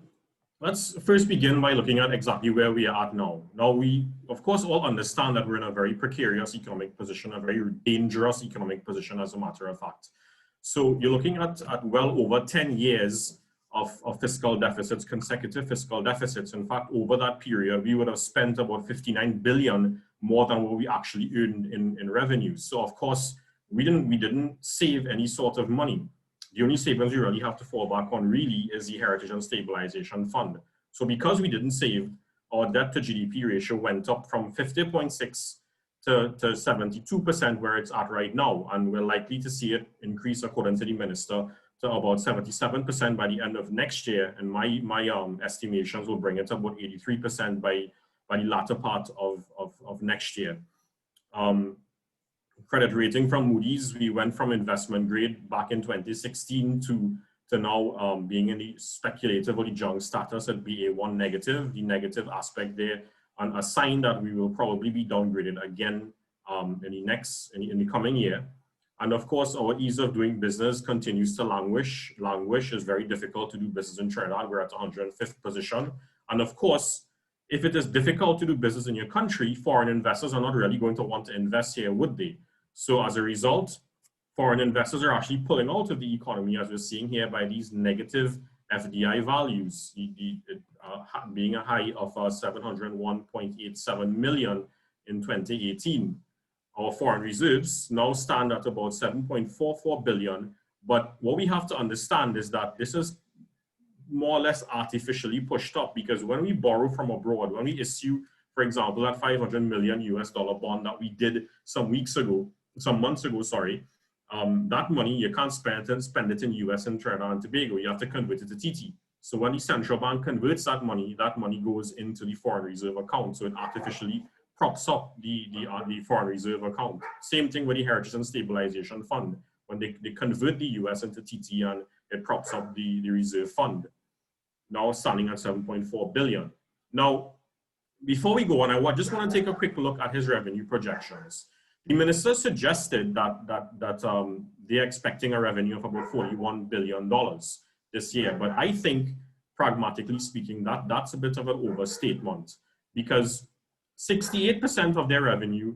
Speaker 4: let's first begin by looking at exactly where we are at now. Now, we, of course, all understand that we're in a very precarious economic position, a very dangerous economic position, as a matter of fact. So you're looking at well over 10 years of fiscal deficits, consecutive fiscal deficits. In fact, over that period, we would have spent about 59 billion more than what we actually earned in revenues. So, of course, we didn't save any sort of money. The only savings we really have to fall back on really is the Heritage and Stabilization Fund. So because we didn't save, our debt to GDP ratio went up from 50.6 to 72%, where it's at right now. And we're likely to see it increase, according to the minister, to about 77% by the end of next year. And my estimations will bring it to about 83% by the latter part of next year. Credit rating from Moody's, we went from investment grade back in 2016 to now being in the speculative or the junk status at BA1 negative, the negative aspect there, and a sign that we will probably be downgraded again in the coming year. And of course, our ease of doing business continues to languish. It's very difficult to do business in Trinidad. We're at 105th position. And of course, if it is difficult to do business in your country, foreign investors are not really going to want to invest here, would they? So as a result, foreign investors are actually pulling out of the economy, as we're seeing here, by these negative FDI values, being a high of 701.87 million in 2018. Our foreign reserves now stand at about 7.44 billion. But what we have to understand is that this is more or less artificially pushed up, because when we borrow from abroad, when we issue, for example, that 500 million US dollar bond that we did some months ago, that money, you can't spend it in US and Trinidad and Tobago. You have to convert it to TT. So when the central bank converts that money goes into the foreign reserve account. So it artificially props up the foreign reserve account. Same thing with the Heritage and Stabilization Fund. When they convert the US into TT, and it props up the reserve fund, now standing at 7.4 billion. Now, before we go on, I just want to take a quick look at his revenue projections. The minister suggested that they're expecting a revenue of about $41 billion this year. But I think, pragmatically speaking, that's a bit of an overstatement, because 68% of their revenue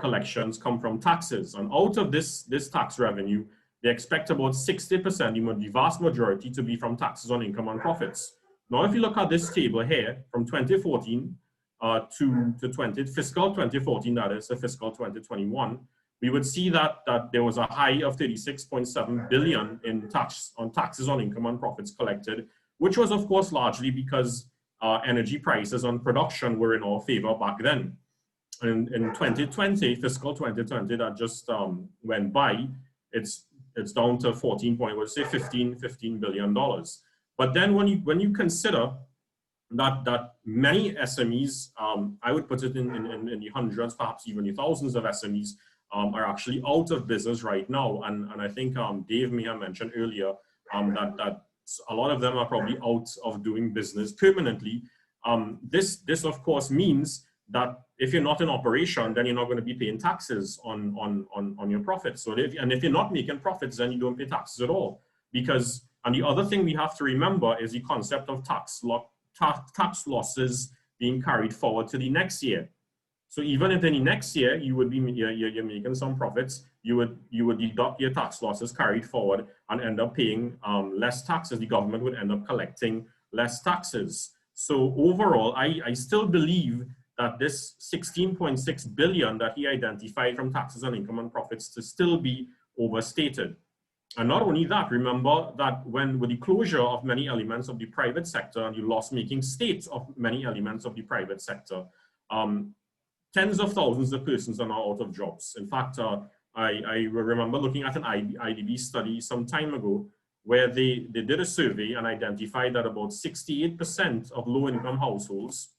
Speaker 4: collections come from taxes. And out of this tax revenue, they expect about 60%, the vast majority, to be from taxes on income and profits. Now, if you look at this table here, from 2014 to fiscal 2014, that is, fiscal 2021, we would see that there was a high of 36.7 billion in taxes on income and profits collected, which was, of course, largely because energy prices on production were in our favor back then. in 2020, fiscal 2020 that just went by, it's down to 15 billion dollars. But then when you consider that many SMEs, I would put it in the hundreds, perhaps even the thousands of SMEs are actually out of business right now. And I think Dave may have mentioned earlier that a lot of them are probably out of doing business permanently. This of course means that if you're not in operation, then you're not going to be paying taxes on your profits. So if you're not making profits, then you don't pay taxes at all. Because, and the other thing we have to remember is the concept of tax losses being carried forward to the next year. So even if in the next year you would be you're making some profits, you would deduct your tax losses carried forward and end up paying less taxes. The government would end up collecting less taxes. So overall, I still believe that this 16.6 billion that he identified from taxes on income and profits to still be overstated. And not only that, remember that with the closure of many elements of the private sector and the loss-making states of many elements of the private sector, tens of thousands of persons are now out of jobs. In fact, I remember looking at an IDB study some time ago where they did a survey and identified that about 68% of low-income households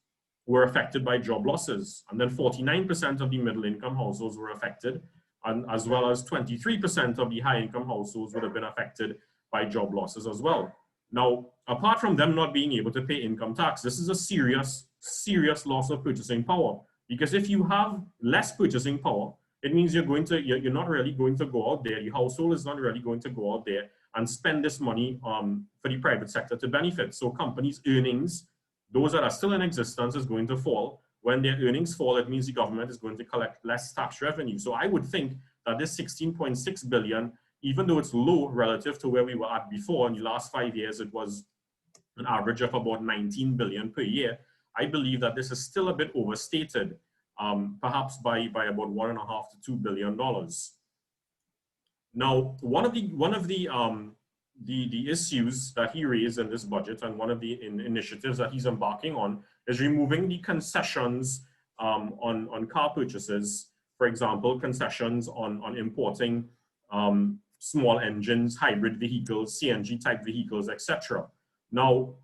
Speaker 4: were affected by job losses. And then 49% of the middle-income households were affected, and as well as 23% of the high-income households would have been affected by job losses as well. Now, apart from them not being able to pay income tax, this is a serious, serious loss of purchasing power. Because if you have less purchasing power, it means you're not really going to go out there. The household is not really going to go out there and spend this money for the private sector to benefit. So companies' earnings, those that are still in existence, is going to fall. When their earnings fall, it means the government is going to collect less tax revenue. So I would think that this 16.6 billion, even though it's low relative to where we were at before, in the last 5 years, it was an average of about 19 billion per year. I believe that this is still a bit overstated, perhaps by about $1.5 to $2 billion. Now, one of the issues that he raised in this budget, and one of the initiatives that he's embarking on, is removing the concessions on car purchases. For example, concessions on importing small engines, hybrid vehicles, CNG type vehicles, etc. Now,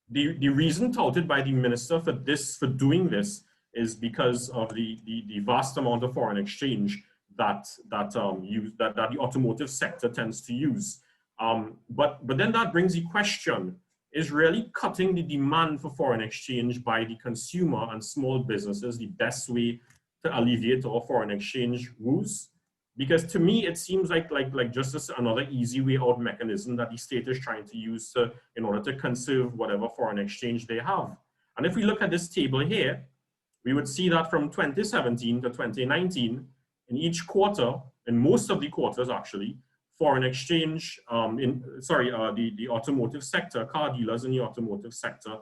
Speaker 4: the reason touted by the minister for doing this is because of the vast amount of foreign exchange that the automotive sector tends to use. But then that brings the question, is really cutting the demand for foreign exchange by the consumer and small businesses the best way to alleviate our foreign exchange woes? Because to me, it seems like just another easy way out mechanism that the state is trying to use in order to conserve whatever foreign exchange they have. And if we look at this table here, we would see that from 2017 to 2019, in each quarter, in most of the quarters actually, foreign exchange, the automotive sector, car dealers in the automotive sector,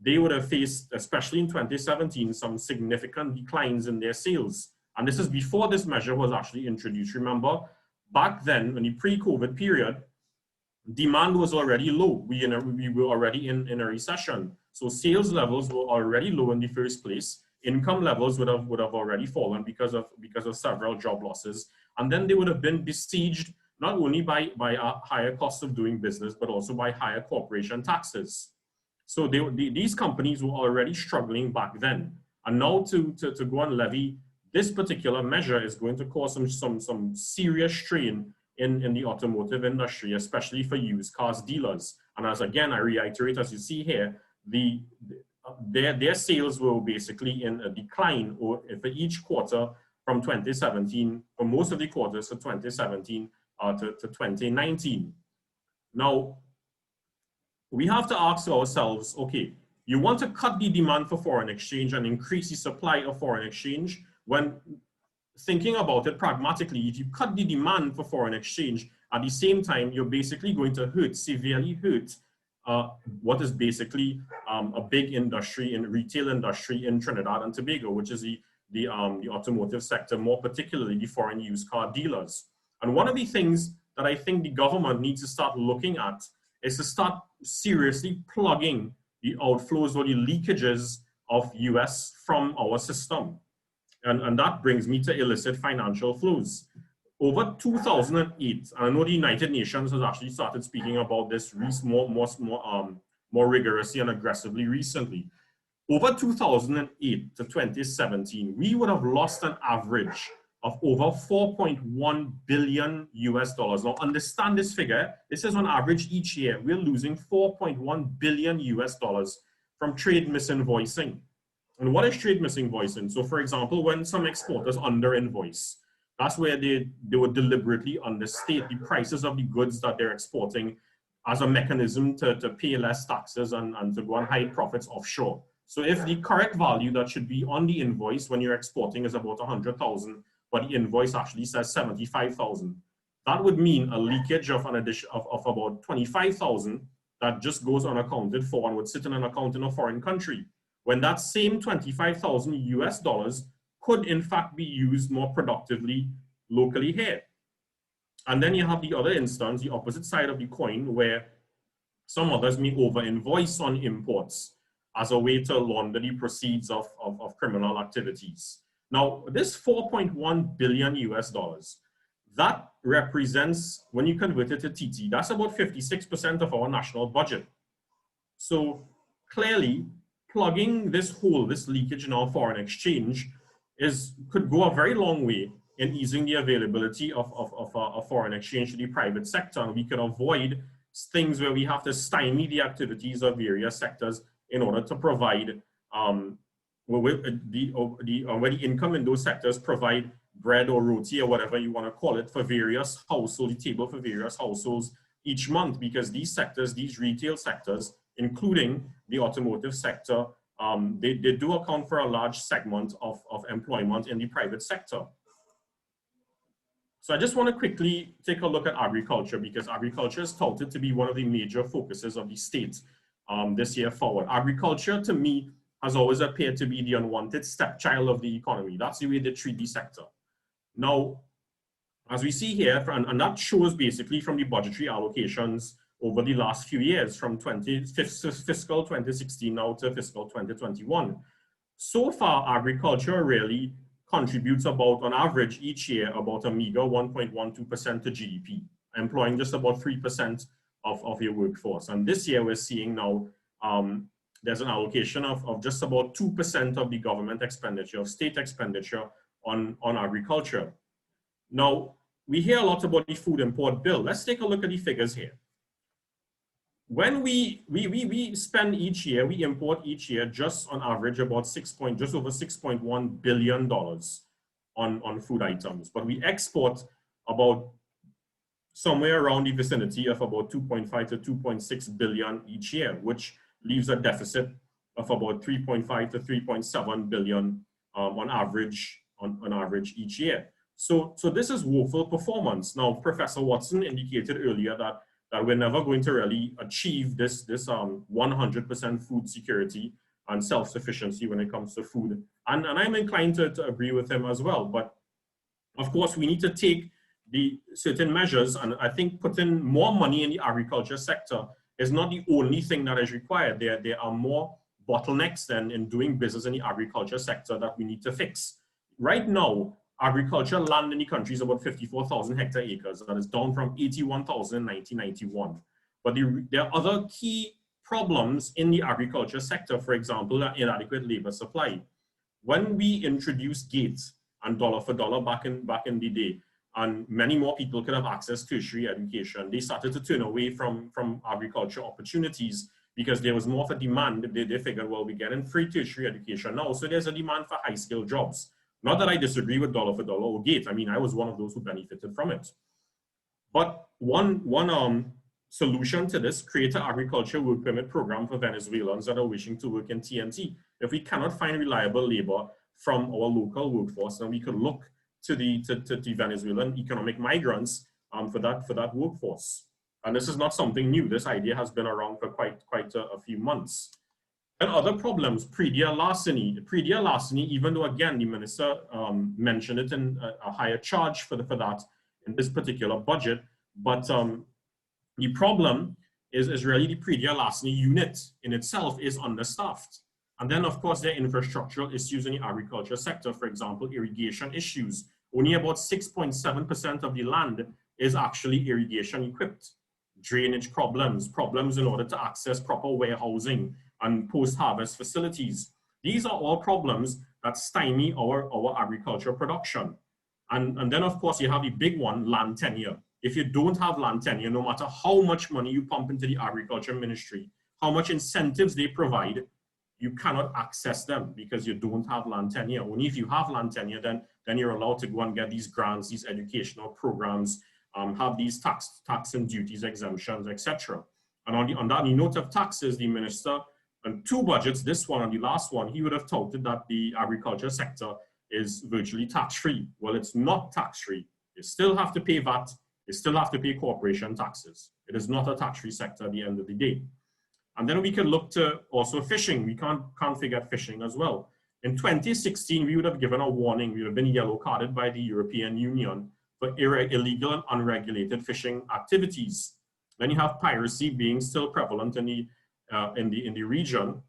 Speaker 4: they would have faced, especially in 2017, some significant declines in their sales. And this is before this measure was actually introduced. Remember, back then, in the pre-COVID period, demand was already low. We were already in a recession. So sales levels were already low in the first place. Income levels would have already fallen because of several job losses. And then they would have been besieged not only by a higher cost of doing business, but also by higher corporation taxes. So these companies were already struggling back then. And now to go and levy this particular measure is going to cause some serious strain in the automotive industry, especially for used cars dealers. And as again, I reiterate, as you see here, their sales were basically in a decline for each quarter from 2017, for most of the quarters for 2017 to 2019. Now, we have to ask ourselves, okay, you want to cut the demand for foreign exchange and increase the supply of foreign exchange. When thinking about it pragmatically, if you cut the demand for foreign exchange, at the same time, you're basically going to severely hurt what is basically a big industry in retail industry in Trinidad and Tobago, which is the automotive sector, more particularly the foreign used car dealers. And one of the things that I think the government needs to start looking at is to start seriously plugging the outflows or the leakages of US from our system. And that brings me to illicit financial flows. Over 2008, and I know the United Nations has actually started speaking about this more rigorously and aggressively recently. Over 2008 to 2017, we would have lost an average of over 4.1 billion US dollars. Now understand this figure. This is on average each year. We're losing 4.1 billion US dollars from trade misinvoicing. And what is trade misinvoicing? So for example, when some exporters under invoice, that's where they would deliberately understate the prices of the goods that they're exporting as a mechanism to pay less taxes and to go and hide profits offshore. So if the correct value that should be on the invoice when you're exporting is about 100,000, but the invoice actually says 75,000, that would mean a leakage of an addition of about 25,000 that just goes unaccounted for and would sit in an account in a foreign country, when that same 25,000 US dollars could in fact be used more productively locally here. And then you have the other instance, the opposite side of the coin, where some others may over-invoice on imports as a way to launder the proceeds of criminal activities. Now, this 4.1 billion US dollars, that represents, when you convert it to TT, that's about 56% of our national budget. So clearly, plugging this hole, this leakage in our foreign exchange, could go a very long way in easing the availability of foreign exchange to the private sector. And we could avoid things where we have to stymie the activities of various sectors in order to provide, where the income in those sectors provide bread or roti or whatever you want to call it for various households, the table for various households each month, because these sectors, these retail sectors, including the automotive sector, they do account for a large segment of employment in the private sector. So I just want to quickly take a look at agriculture, because agriculture is touted to be one of the major focuses of the state this year forward. Agriculture, to me, has always appeared to be the unwanted stepchild of the economy. That's the way they treat the sector. Now, as we see here, and that shows basically from the budgetary allocations over the last few years, from fiscal 2016 now to fiscal 2021. So far, agriculture really contributes about, on average each year, about a meager 1.12% to GDP, employing just about 3% of your workforce. And this year we're seeing now, there's an allocation of just about 2% of the government expenditure, of state expenditure on agriculture. Now, we hear a lot about the food import bill. Let's take a look at the figures here. When we spend each year, we import each year just on average about just over $6.1 billion on food items, but we export about somewhere around the vicinity of about 2.5 to 2.6 billion each year, which leaves a deficit of about 3.5 to 3.7 billion on average each year. So this is woeful performance. Now, Professor Watson indicated earlier that we're never going to really achieve this 100% food security and self-sufficiency when it comes to food. And I'm inclined to agree with him as well. But of course, we need to take the certain measures, and I think putting more money in the agriculture sector is not the only thing that is required. There are more bottlenecks than in doing business in the agriculture sector that we need to fix. Right now, agricultural land in the country is about 54,000 hectare acres. That is down from 81,000 in 1991. But there are other key problems in the agriculture sector, for example, inadequate labor supply. When we introduced GATE and dollar for dollar back in the day, and many more people could have access to tertiary education, they started to turn away from agriculture opportunities because there was more of a demand. They figured, well, we're getting free tertiary education now, so there's a demand for high-skilled jobs. Not that I disagree with dollar for dollar or GATE. I mean, I was one of those who benefited from it. But one solution to this, create an agriculture work permit program for Venezuelans that are wishing to work in TNT. If we cannot find reliable labor from our local workforce, then we could look to the Venezuelan economic migrants for that workforce. And this is not something new. This idea has been around for quite a few months. And other problems, pre-deal larceny. Pre-deal larceny, even though again the minister mentioned it in a higher charge for that in this particular budget, but the problem is really the pre-deal larceny unit in itself is understaffed. And then, of course, there are infrastructural issues in the agriculture sector, for example, irrigation issues. Only about 6.7% of the land is actually irrigation equipped. Drainage problems, problems in order to access proper warehousing and post-harvest facilities. These are all problems that stymie our agriculture production. And then, of course, you have the big one, land tenure. If you don't have land tenure, no matter how much money you pump into the agriculture ministry, how much incentives they provide, you cannot access them because you don't have land tenure. Only if you have land tenure, then you're allowed to go and get these grants, these educational programs, have these tax and duties exemptions, etc. And on that note of taxes, the minister, on 2 budgets, this one and the last one, he would have touted that the agriculture sector is virtually tax-free. Well, it's not tax-free. You still have to pay VAT. You still have to pay corporation taxes. It is not a tax-free sector at the end of the day. And then we can look to also fishing. We can't forget fishing as well. In 2016, we would have given a warning. We would have been yellow carded by the European Union for illegal and unregulated fishing activities. Then you have piracy being still prevalent in the region,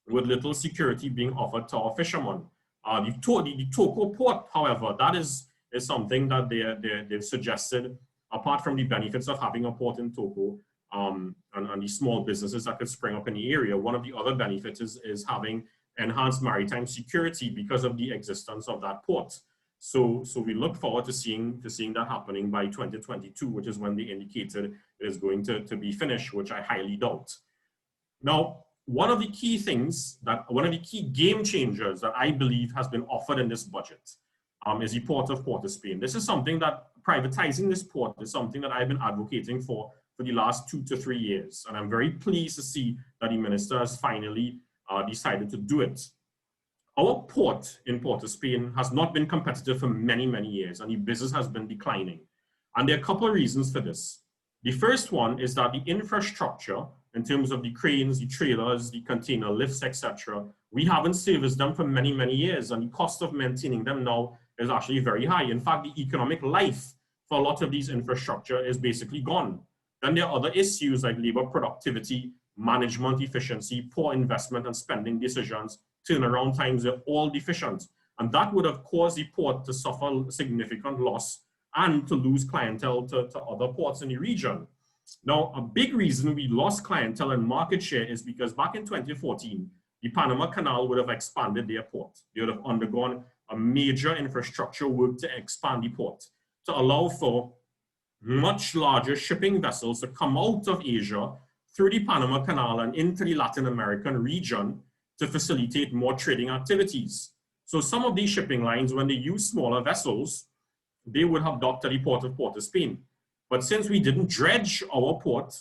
Speaker 4: with little security being offered to our fishermen. The Toko port, however, that is something that they've suggested, apart from the benefits of having a port in Toko, and the small businesses that could spring up in the area. One of the other benefits is having enhanced maritime security because of the existence of that port. So we look forward to seeing that happening by 2022, which is when they indicated it is going to be finished, which I highly doubt. Now, one of the key game changers that I believe has been offered in this budget is the Port of Port of Spain. This is something that privatizing this port is something that I've been advocating for the last 2 to 3 years. And I'm very pleased to see that the minister has finally decided to do it. Our port in Port of Spain has not been competitive for many, many years, and the business has been declining. And there are a couple of reasons for this. The first one is that the infrastructure, in terms of the cranes, the trailers, the container lifts, etc., we haven't serviced them for many, many years, and the cost of maintaining them now is actually very high. In fact, the economic life for a lot of these infrastructure is basically gone. Then there are other issues like labor productivity, management efficiency, poor investment and spending decisions, turnaround times are all deficient. And that would have caused the port to suffer significant loss and to lose clientele to other ports in the region. Now, a big reason we lost clientele and market share is because back in 2014, the Panama Canal would have expanded their port. They would have undergone a major infrastructure work to expand the port to allow for much larger shipping vessels to come out of Asia through the Panama Canal and into the Latin American region to facilitate more trading activities. So some of these shipping lines, when they use smaller vessels, they would have docked at the Port of Spain. But since we didn't dredge our port,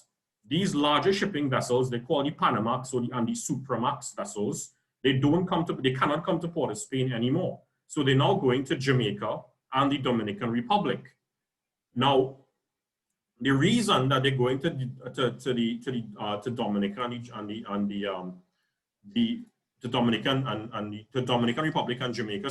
Speaker 4: these larger shipping vessels, they call the Panamax and the Supramax vessels, they cannot come to Port of Spain anymore. So they're now going to Jamaica and the Dominican Republic. Now, the reason that they're going to Dominica the Dominican Republic and Jamaica,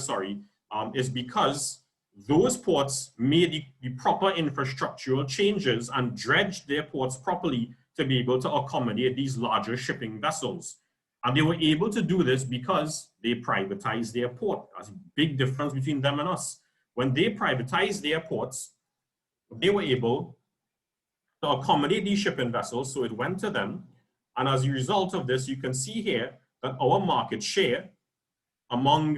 Speaker 4: is because those ports made the proper infrastructural changes and dredged their ports properly to be able to accommodate these larger shipping vessels. And they were able to do this because they privatized their port. That's a big difference between them and us. When they privatized their ports, they were able to accommodate these shipping vessels, so it went to them. And as a result of this, you can see here that our market share among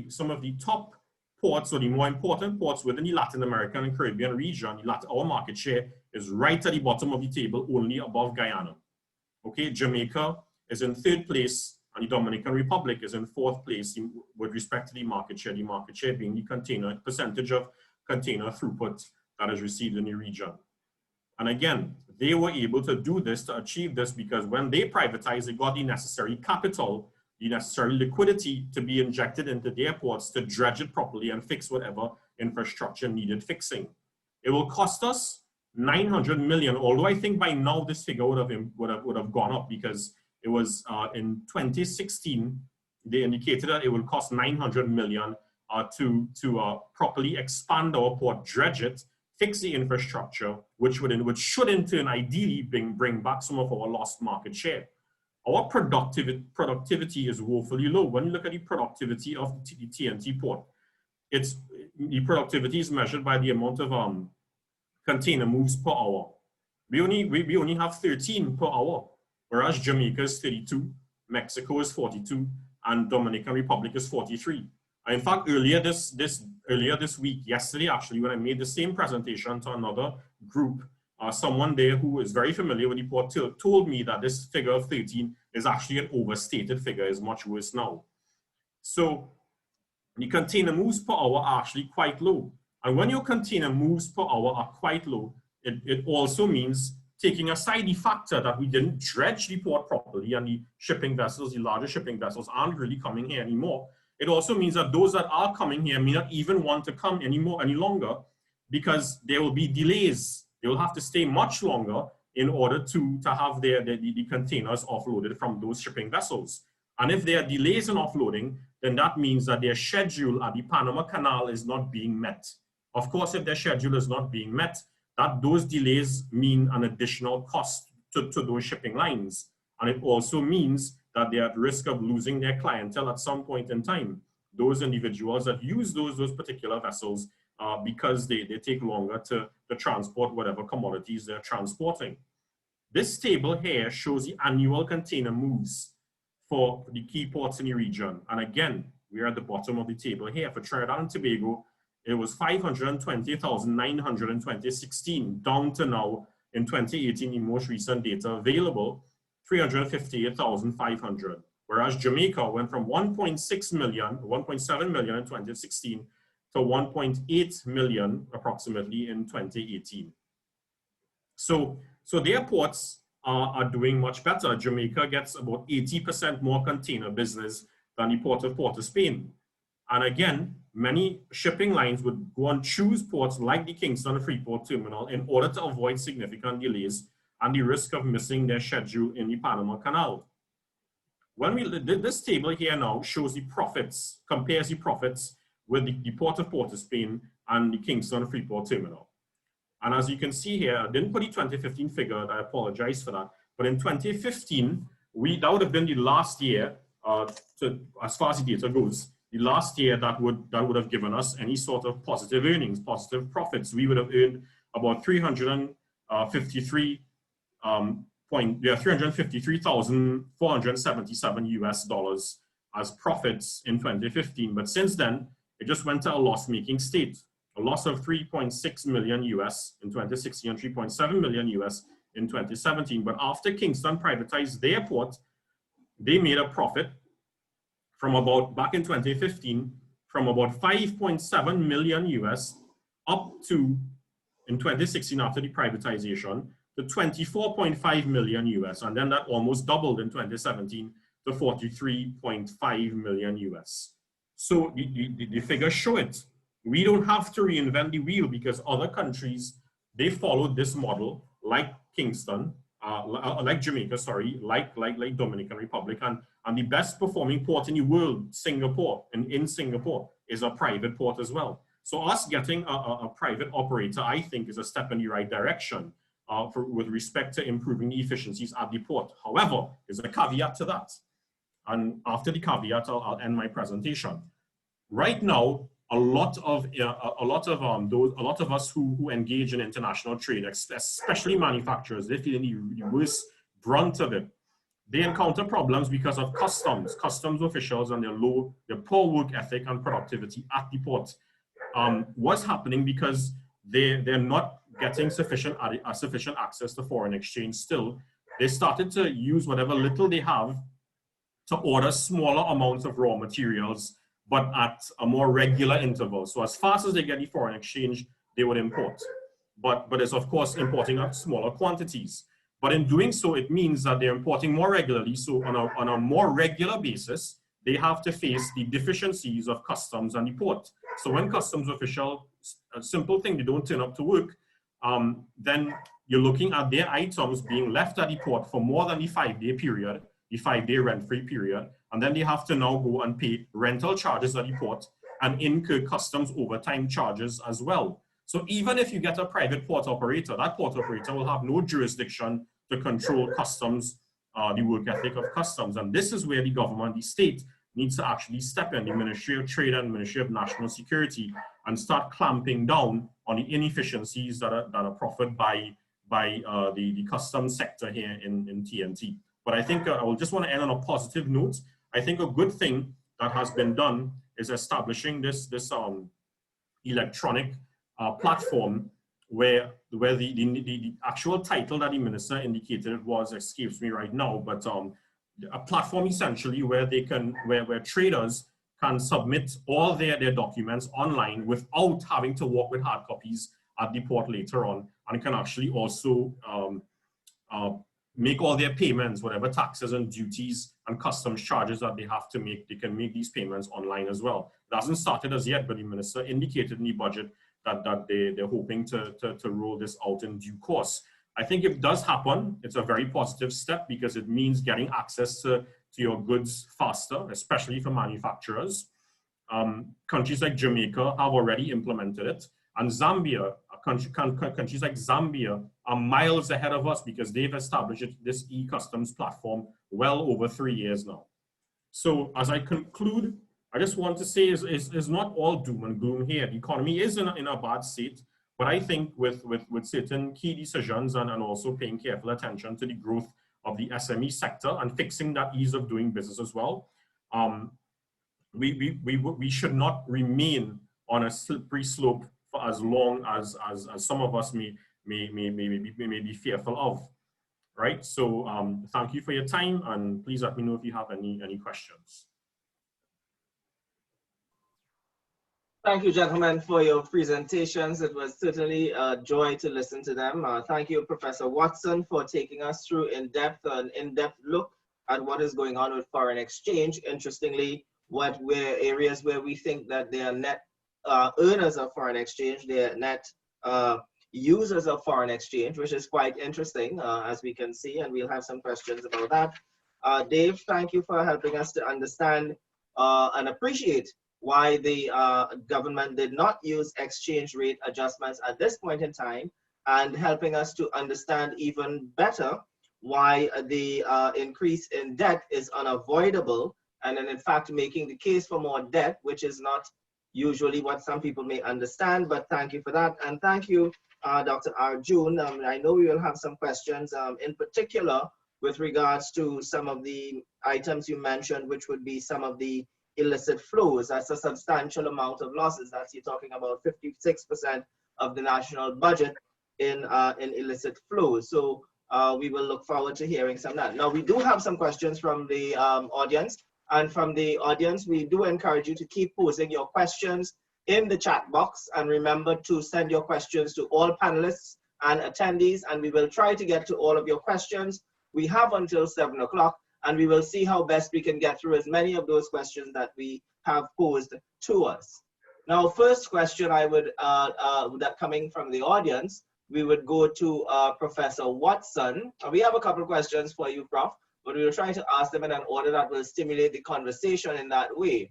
Speaker 4: some of the top ports, or the more important ports within the Latin American and Caribbean region, our market share is right at the bottom of the table, only above Guyana. Okay, Jamaica is in 3rd place, and the Dominican Republic is in 4th place with respect to the market share being the percentage of container throughput that is received in the region. And again, they were able to do this, to achieve this, because when they privatized, they got the necessary capital, the necessary liquidity to be injected into their ports to dredge it properly and fix whatever infrastructure needed fixing. It will cost us 900 million, although I think by now this figure would have gone up, because it was in 2016, they indicated that it will cost 900 million to properly expand our port, dredge it, fix the infrastructure, which should in turn ideally bring back some of our lost market share. our productivity is woefully low. When you look at the productivity of the TNT port, the productivity is measured by the amount of container moves per hour. We only have 13 per hour, whereas Jamaica is 32, Mexico is 42, and Dominican Republic is 43. And in fact, earlier this week, yesterday actually, when I made the same presentation to another group, someone there who is very familiar with the port told me that this figure of 13 is actually an overstated figure, is much worse now. So the container moves per hour are actually quite low. And when your container moves per hour are quite low, it also means, taking aside the factor that we didn't dredge the port properly and the shipping vessels, the larger shipping vessels aren't really coming here anymore, it also means that those that are coming here may not even want to come any longer, because there will be delays. They will have to stay much longer in order to have the containers offloaded from those shipping vessels. And if there are delays in offloading, then that means that their schedule at the Panama Canal is not being met. Of course, if their schedule is not being met, those delays mean an additional cost to those shipping lines. And it also means that they're at risk of losing their clientele at some point in time. Those individuals that use those particular vessels because they take longer to transport whatever commodities they're transporting. This table here shows the annual container moves for the key ports in the region. And again, we're at the bottom of the table here. For Trinidad and Tobago, it was 520,900 in 2016, down to now, in 2018, the most recent data available, 358,500. Whereas Jamaica went from 1.6 million, 1.7 million in 2016 to 1.8 million approximately in 2018. So their ports are doing much better. Jamaica gets about 80% more container business than the Port of Port-of-Spain. And again, many shipping lines would go and choose ports like the Kingston Freeport Terminal in order to avoid significant delays and the risk of missing their schedule in the Panama Canal. When this table here now shows the profits, compares the profits with the Port of Port-of-Spain and the Kingston Freeport Terminal. And as you can see here, I didn't put the 2015 figure, I apologize for that, but in 2015, that would have been the last year, as far as the data goes, the last year that would have given us any sort of positive earnings, positive profits. We would have earned about $353,477 US as profits in 2015. But since then, it just went to a loss-making state. A loss of 3.6 million US in 2016 and 3.7 million US in 2017. But after Kingston privatized their port, they made a profit from back in 2015, from about 5.7 million US up to, in 2016 after the privatization, to 24.5 million US. And then that almost doubled in 2017 to 43.5 million US. So the figures show it. We don't have to reinvent the wheel because other countries, they followed this model, like Kingston, like Jamaica, sorry, like Dominican Republic, and the best performing port in the world, Singapore, and in Singapore is a private port as well. So us getting a private operator, I think, is a step in the right direction with respect to improving the efficiencies at the port. However, there's a caveat to that. And after the caveat, I'll end my presentation. Right now, a lot of us who engage in international trade, especially manufacturers, they feel the worst brunt of it. They encounter problems because of customs officials and their poor work ethic and productivity at the port. What's happening because they're not getting sufficient access to foreign exchange still. They started to use whatever little they have to order smaller amounts of raw materials, but at a more regular interval. So as fast as they get the foreign exchange, they would import. But it's of course importing at smaller quantities. But in doing so, it means that they're importing more regularly. So on a more regular basis, they have to face the deficiencies of customs and the port. So when customs official, a simple thing, they don't turn up to work, then you're looking at their items being left at the port for more than the 5-day period, the 5-day rent-free period, and then they have to now go and pay rental charges at the port and incur customs overtime charges as well. So even if you get a private port operator, that port operator will have no jurisdiction to control customs the work ethic of customs. And this is where the government, the state, needs to actually step in, the Ministry of Trade and Ministry of National Security, and start clamping down on the inefficiencies that are proffered by the customs sector here in TNT. But I think I will just want to end on a positive note. I think a good thing that has been done is establishing this electronic platform where the actual title that the minister indicated was, escapes me right now, but a platform essentially where they can, where traders can submit all their documents online without having to work with hard copies at the port later on, and can actually also make all their payments, whatever taxes and duties and customs charges that they have to make. They can make these payments online as well. It hasn't started as yet, but the minister indicated in the budget that they're hoping to roll this out in due course. I think if it does happen, it's a very positive step because it means getting access to your goods faster, especially for manufacturers. Countries like Jamaica have already implemented it, and Zambia, countries like Zambia are miles ahead of us because they've established this e-customs platform well over 3 years now. So as I conclude, I just want to say is not all doom and gloom here. The economy is in a bad state, but I think with certain key decisions and also paying careful attention to the growth of the SME sector and fixing that ease of doing business as well, we should not remain on a slippery slope for as long as some of us may be fearful of, right? So thank you for your time, and please let me know if you have any questions.
Speaker 1: Thank you, gentlemen, for your presentations. It was certainly a joy to listen to them. Thank you, Professor Watson, for taking us through an in-depth look at what is going on with foreign exchange. Interestingly, what were areas where we think that they are net earners of foreign exchange, they are net users of foreign exchange, which is quite interesting, as we can see, and we'll have some questions about that. Dave, thank you for helping us to understand and appreciate why the government did not use exchange rate adjustments at this point in time, and helping us to understand even better why the increase in debt is unavoidable, and then in fact making the case for more debt, which is not usually what some people may understand, but thank you for that. And thank you, Dr. Arjoon. I know we will have some questions in particular with regards to some of the items you mentioned, which would be some of the illicit flows. That's a substantial amount of losses. That's, you're talking about 56% of the national budget in illicit flows. So we will look forward to hearing some of that. Now, we do have some questions from the audience, and from the audience, we do encourage you to keep posing your questions in the chat box, and remember to send your questions to all panelists and attendees, and we will try to get to all of your questions. We have until 7 o'clock. And we will see how best we can get through as many of those questions that we have posed to us. Now, first question I would, that coming from the audience, we would go to Professor Watson. We have a couple of questions for you, Prof, but we will try to ask them in an order that will stimulate the conversation in that way.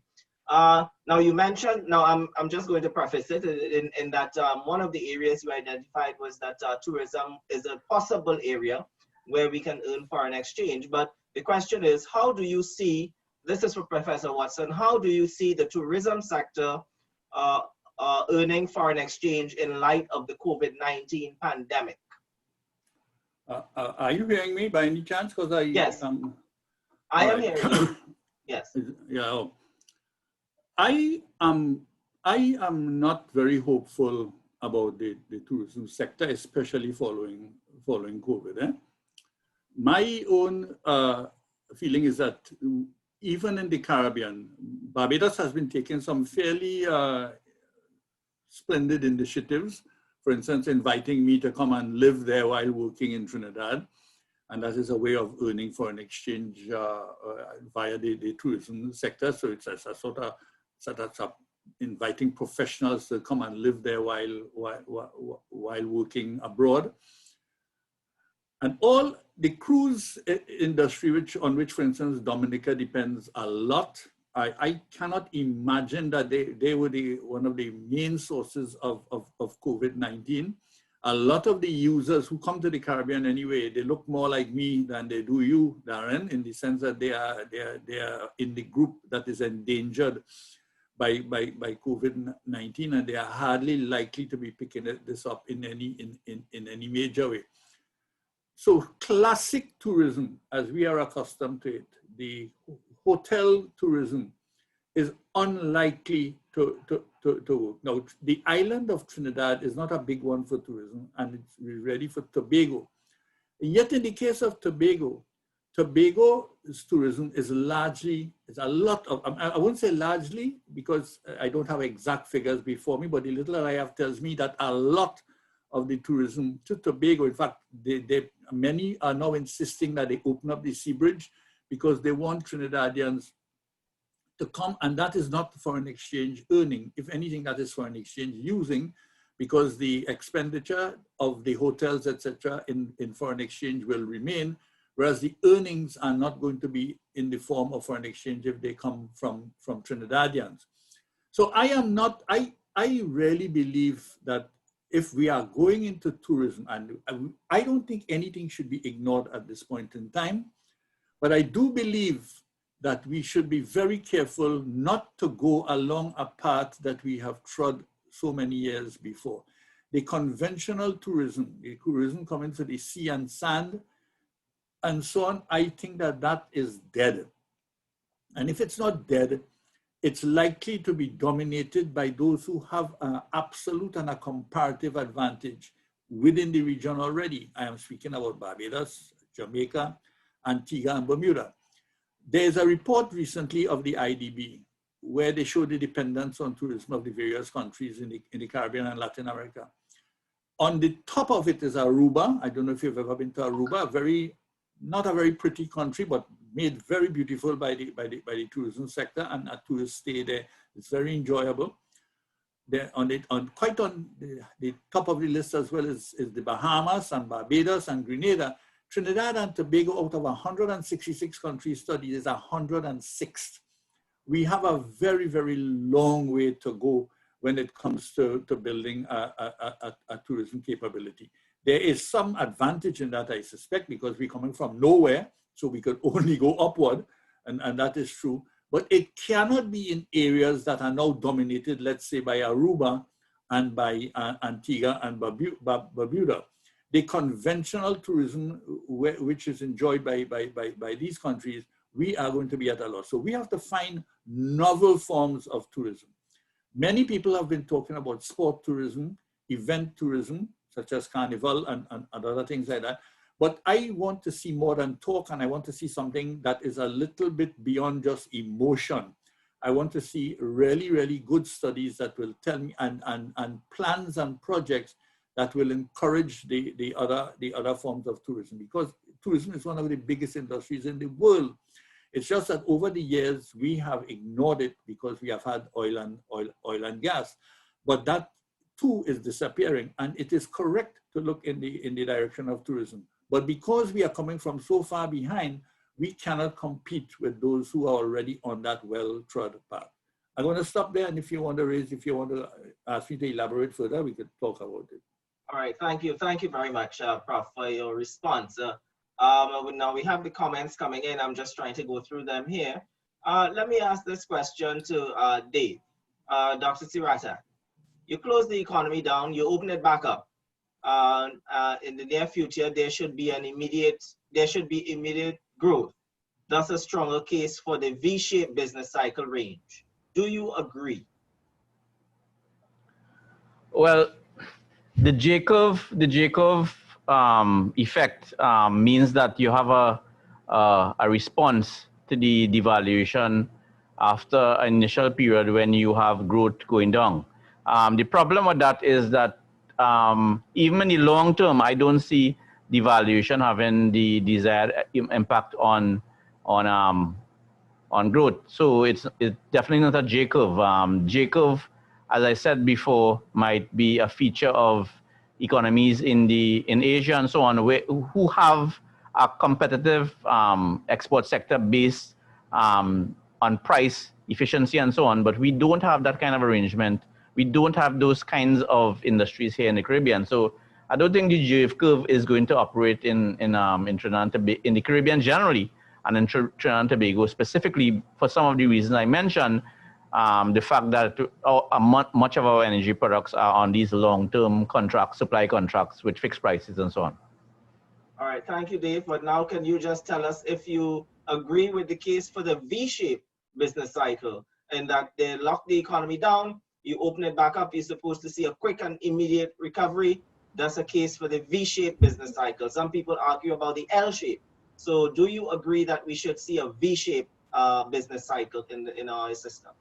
Speaker 1: Now, you mentioned, now I'm just going to preface it in that one of the areas you identified was that tourism is a possible area where we can earn foreign exchange, but the question is, how do you see, this is for Professor Watson, how do you see the tourism sector earning foreign exchange in light of the COVID-19 pandemic?
Speaker 2: Are you hearing me by any chance? Because
Speaker 1: yes, I am hearing you. Yes.
Speaker 2: Yeah. I am not very hopeful about the tourism sector, especially following COVID. My own feeling is that even in the Caribbean, Barbados has been taking some fairly splendid initiatives. For instance, inviting me to come and live there while working in Trinidad. And that is a way of earning foreign exchange via the tourism sector. So it's a sort of inviting professionals to come and live there while working abroad. And all the cruise industry, on which, for instance, Dominica depends a lot, I cannot imagine that they were one of the main sources of COVID-19. A lot of the users who come to the Caribbean anyway, they look more like me than they do you, Darren, in the sense that they are in the group that is endangered by COVID-19, and they are hardly likely to be picking this up in any major way. So classic tourism, as we are accustomed to it, the hotel tourism is unlikely to work. Now, the island of Trinidad is not a big one for tourism, and it's ready for Tobago. And yet in the case of Tobago's tourism is largely, it's a lot of, I won't say largely because I don't have exact figures before me, but the little that I have tells me that a lot of the tourism to Tobago, in fact, many are now insisting that they open up the sea bridge because they want Trinidadians to come, and that is not foreign exchange earning. If anything, that is foreign exchange using, because the expenditure of the hotels, etc., in foreign exchange will remain, whereas the earnings are not going to be in the form of foreign exchange if they come from Trinidadians. So I really believe that if we are going into tourism, and I don't think anything should be ignored at this point in time, but I do believe that we should be very careful not to go along a path that we have trod so many years before. The conventional tourism, the tourism coming to the sea and sand, and so on, I think that is dead. And if it's not dead, it's likely to be dominated by those who have an absolute and a comparative advantage within the region already. I am speaking about Barbados, Jamaica, Antigua, and Bermuda. There's a report recently of the IDB where they show the dependence on tourism of the various countries in the Caribbean and Latin America. On the top of it is Aruba. I don't know if you've ever been to Aruba, not a very pretty country, but made very beautiful by the tourism sector, and a tourist stay there. It's very enjoyable. Quite on the top of the list as well is the Bahamas and Barbados and Grenada. Trinidad and Tobago, out of 166 countries studied, is 106th. We have a very, very long way to go when it comes to building a tourism capability. There is some advantage in that, I suspect, because we're coming from nowhere, so we could only go upward, and that is true. But it cannot be in areas that are now dominated, let's say, by Aruba and by Antigua and Bermuda. The conventional tourism, which is enjoyed by these countries, we are going to be at a loss. So we have to find novel forms of tourism. Many people have been talking about sport tourism, event tourism, such as carnival and other things like that. But I want to see more than talk, and I want to see something that is a little bit beyond just emotion. I want to see really, really good studies that will tell me, and plans and projects that will encourage the other forms of tourism, because tourism is one of the biggest industries in the world. It's just that over the years, we have ignored it because we have had oil and gas. But that too is disappearing, and it is correct to look in the direction of tourism. But because we are coming from so far behind, we cannot compete with those who are already on that well-trod path. I'm going to stop there, and if you want to ask me to elaborate further, we could talk about it.
Speaker 1: All right, thank you very much, Prof, for your response. Now we have the comments coming in. I'm just trying to go through them here. Let me ask this question to Dave. Dr. Seerattan, you close the economy down, you open it back up. In the near future, there should be immediate growth. Thus a stronger case for the V-shaped business cycle range. Do you agree?
Speaker 3: Well, the J-curve effect means that you have a response to the devaluation after an initial period when you have growth going down. The problem with that is that even in the long term, I don't see devaluation having the desired impact on growth. So it's definitely not a J-curve. J-curve, as I said before, might be a feature of economies in Asia and so on, who have a competitive export sector based on price, efficiency, and so on. But we don't have that kind of arrangement. We don't have those kinds of industries here in the Caribbean. So I don't think the J curve is going to operate in Trinidad and Tobago, in the Caribbean generally, and in Trinidad and Tobago specifically for some of the reasons I mentioned. The fact that much of our energy products are on these long-term contracts, supply contracts with fixed prices and so on.
Speaker 1: All right, thank you, Dave. But now can you just tell us if you agree with the case for the V-shaped business cycle, and that they lock the economy down, you open it back up, you're supposed to see a quick and immediate recovery. That's a case for the V-shaped business cycle. Some people argue about the L-shape. So do you agree that we should see a V-shaped business cycle in our system?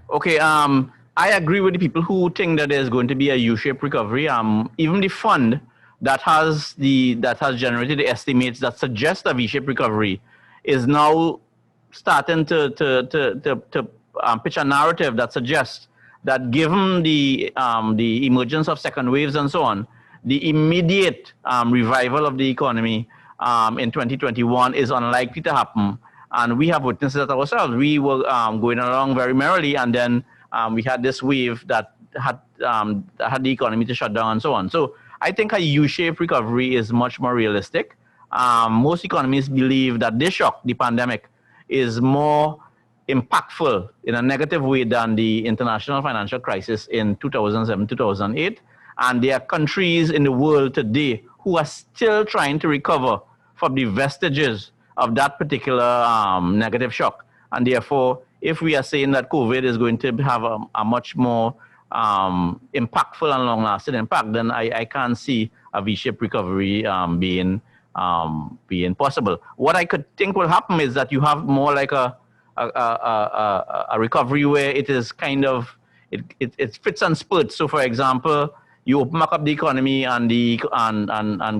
Speaker 3: Okay, I agree with the people who think that there's going to be a U-shaped recovery. Even the fund that has generated the estimates that suggest a V-shaped recovery is now starting to pitch a narrative that suggests that given the emergence of second waves and so on, the immediate revival of the economy in 2021 is unlikely to happen. And we have witnessed that ourselves. We were going along very merrily, and then we had this wave that had the economy to shut down and so on. So I think a U-shaped recovery is much more realistic. Most economists believe that this shock, the pandemic, is more impactful in a negative way than the international financial crisis in 2007, 2008. And there are countries in the world today who are still trying to recover from the vestiges of that particular negative shock. And therefore, if we are saying that COVID is going to have a much more impactful and long-lasting impact, then I can't see a V-shaped recovery being possible. What I could think will happen is that you have more like a recovery where it is kind of, it fits and spurts. So for example, you open back up the economy and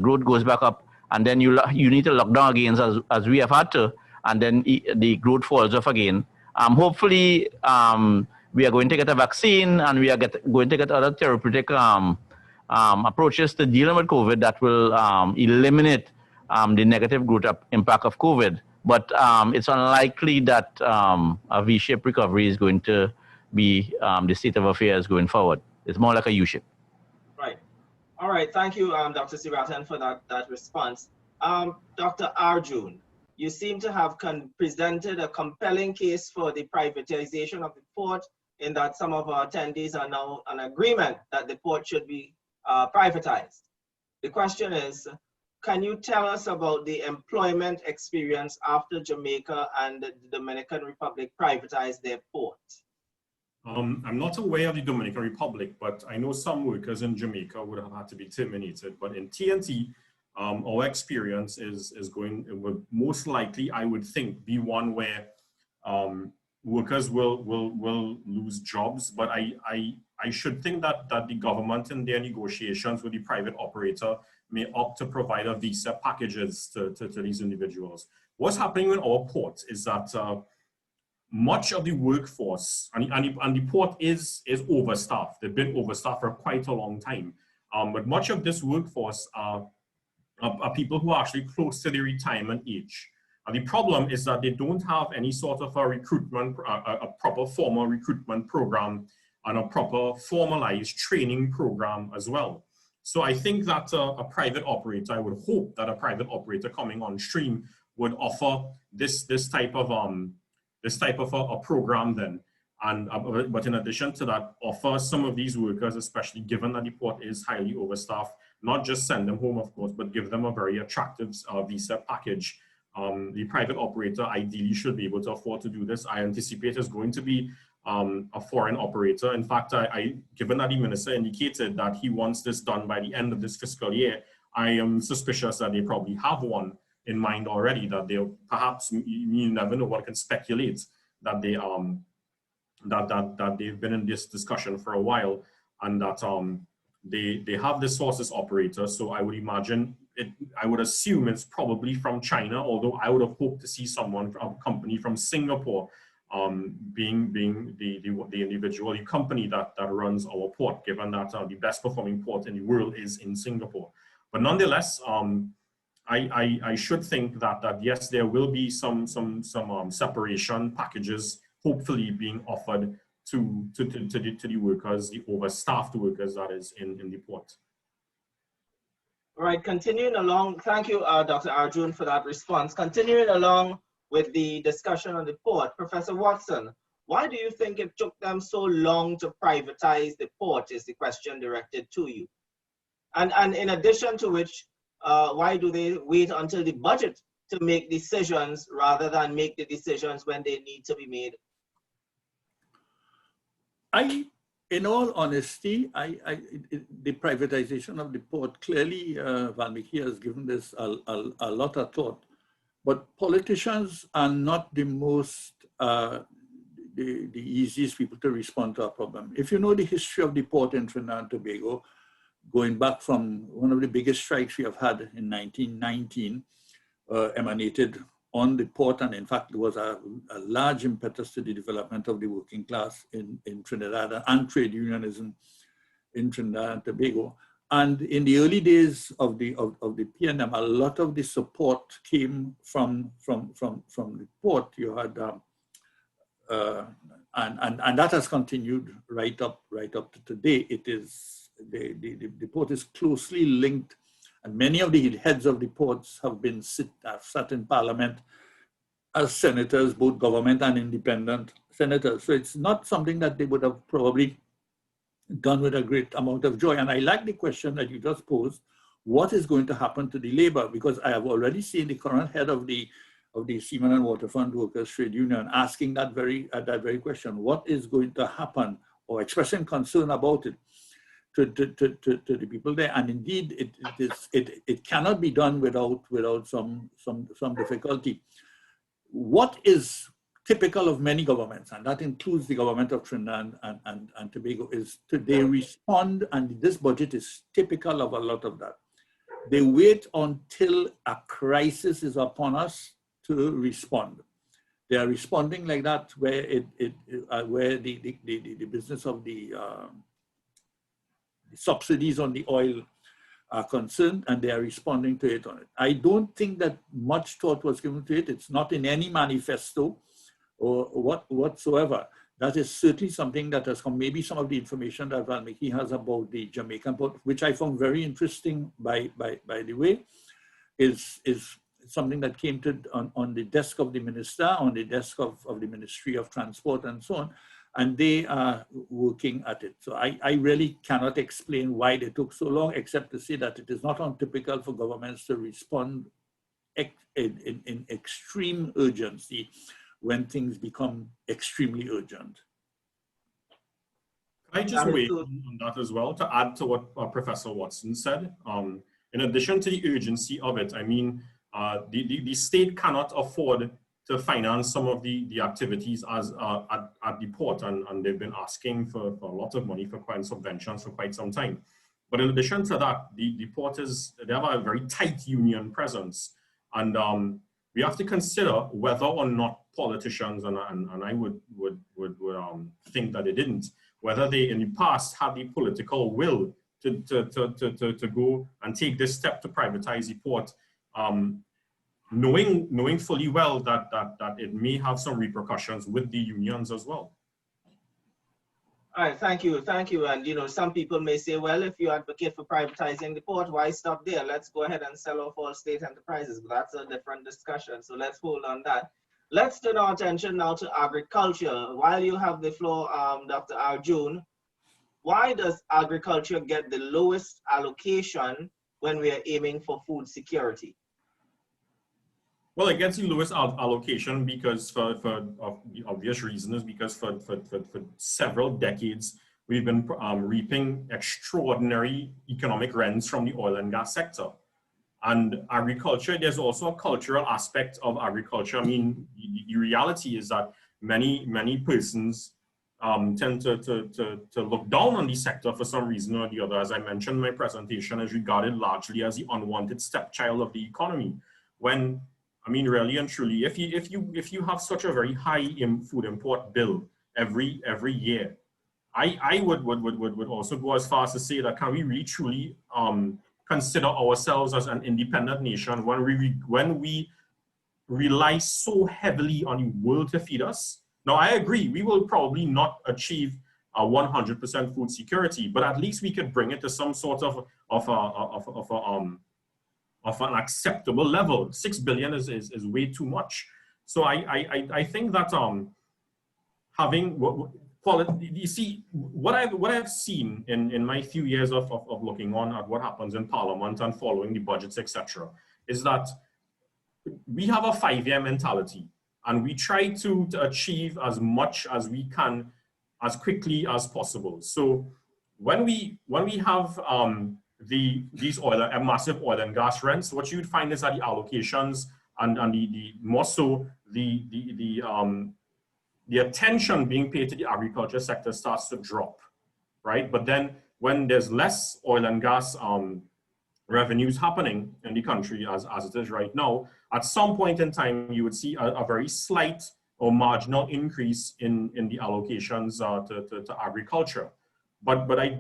Speaker 3: growth goes back up, and then you need to lock down again as we have had to, and then the growth falls off again. Hopefully, we are going to get a vaccine, and we are going to get other therapeutic approaches to dealing with COVID that will eliminate the negative growth impact of COVID. But it's unlikely that a V-shaped recovery is going to be the state of affairs going forward. It's more like a U-shape.
Speaker 1: Right. All right. Thank you, Dr. Seerattan, for that response. Dr. Arjoon, you seem to have presented a compelling case for the privatization of the port, in that some of our attendees are now in agreement that the port should be privatized. The question is, can you tell us about the employment experience after Jamaica and the Dominican Republic privatized their port?
Speaker 4: I'm not aware of the Dominican Republic, but I know some workers in Jamaica would have had to be terminated. But in TNT, our experience would most likely, I would think, be one where workers will lose jobs. But I should think that the government in their negotiations with the private operator may opt to provide a visa packages to these individuals. What's happening in our port is that much of the workforce, and the port is overstaffed. They've been overstaffed for quite a long time. But much of this workforce are people who are actually close to the retirement age. And the problem is that they don't have any sort of a recruitment, a proper formal recruitment program and a proper formalized training program as well. So I think that a private operator, I would hope that a private operator coming on stream would offer this type of a program then. And but in addition to that, offer some of these workers, especially given that the port is highly overstaffed, not just send them home, of course, but give them a very attractive visa package. The private operator ideally should be able to afford to do this. I anticipate is going to be a foreign operator. In fact, given that the minister indicated that he wants this done by the end of this fiscal year, I am suspicious that they probably have one in mind already, that they perhaps, you never know, one can speculate that they that they've been in this discussion for a while, and that they have this sources operator. So I would imagine I would assume it's probably from China, although I would have hoped to see someone from a company from Singapore being the individual, the company that runs our port, given that the best performing port in the world is in Singapore. But nonetheless, I should think that yes, there will be some separation packages hopefully being offered to the workers, the overstaffed workers that is in the port.
Speaker 1: All right, continuing along, thank you, Dr. Arjoon, for that response. Continuing along with the discussion on the port, Professor Watson, why do you think it took them so long to privatize the port is the question directed to you. And in addition to which, why do they wait until the budget to make decisions rather than make the decisions when they need to be made?
Speaker 2: In all honesty, the privatization of the port, clearly Vaalmikki has given this a lot of thought, but politicians are not the most, the easiest people to respond to a problem. If you know the history of the port in Trinidad and Tobago, going back from one of the biggest strikes we have had in 1919, emanated on the port, and in fact, there was a large impetus to the development of the working class in Trinidad and trade unionism in Trinidad and Tobago. And in the early days of the PNM, a lot of the support came from the port. You had, and that has continued right up to today. It is the port is closely linked. And many of the heads of the ports have sat in parliament as senators, both government and independent senators. So it's not something that they would have probably done with a great amount of joy. And I like the question that you just posed, what is going to happen to the labor? Because I have already seen the current head of the Seamen and Waterfront Workers Trade Union asking that very question, what is going to happen, or expressing concern about it to the people there. And indeed, it cannot be done without some difficulty. What is typical of many governments, and that includes the government of Trinidad and Tobago, is they respond, and this budget is typical of a lot of that. They wait until a crisis is upon us to respond. They are responding like that, where where the business of the subsidies on the oil are concerned, and they are responding to it on it. I don't think that much thought was given to it. It's not in any manifesto or whatsoever. That is certainly something that has come. Maybe some of the information that Vaalmikki has about the Jamaican port, which I found very interesting, by the way, is something that came on the desk of the minister, on the desk of the Ministry of Transport and so on. And they are working at it. So I really cannot explain why they took so long, except to say that it is not untypical for governments to respond in extreme urgency when things become extremely urgent.
Speaker 4: Can I just weigh on that as well, to add to what Professor Watson said? In addition to the urgency of it, I mean, the state cannot afford to finance some of the activities as at the port, and they've been asking for a lot of money for subventions for quite some time. But in addition to that, the port they have a very tight union presence, and we have to consider whether or not politicians, and I would think that they didn't, whether they in the past had the political will to go and take this step to privatize the port, knowing fully well that it may have some repercussions with the unions as well.
Speaker 1: All right, thank you. And some people may say, well, if you advocate for privatizing the port, why stop there? Let's go ahead and sell off all state enterprises. But that's a different discussion. So let's hold on that. Let's turn our attention now to agriculture. While you have the floor, Dr. Arjoon, why does agriculture get the lowest allocation when we are aiming for food security?
Speaker 4: Well, it gets the lowest allocation because for obvious reasons, because for several decades, we've been reaping extraordinary economic rents from the oil and gas sector. And agriculture, there's also a cultural aspect of agriculture. I mean, the reality is that many persons tend to look down on the sector for some reason or the other. As I mentioned in my presentation, is regarded largely as the unwanted stepchild of the economy. When, I mean, really and truly, if you have such a very high food import bill every year, I would also go as far as to say that can we really truly consider ourselves as an independent nation when we rely so heavily on the world to feed us, Now, I agree, we will probably not achieve 100% food security, but at least we could bring it to some sort of an acceptable level. 6 billion is way too much. So I think that having quality, you see, what I've seen in my few years of looking on at what happens in Parliament and following the budgets, etc., is that we have a 5-year mentality, and we try to achieve as much as we can as quickly as possible. So when we have these massive oil and gas rents, what you'd find is that the allocations and the more so the attention being paid to the agriculture sector starts to drop, right? But then when there's less oil and gas revenues happening in the country as it is right now, at some point in time, you would see a very slight or marginal increase in the allocations to agriculture. But I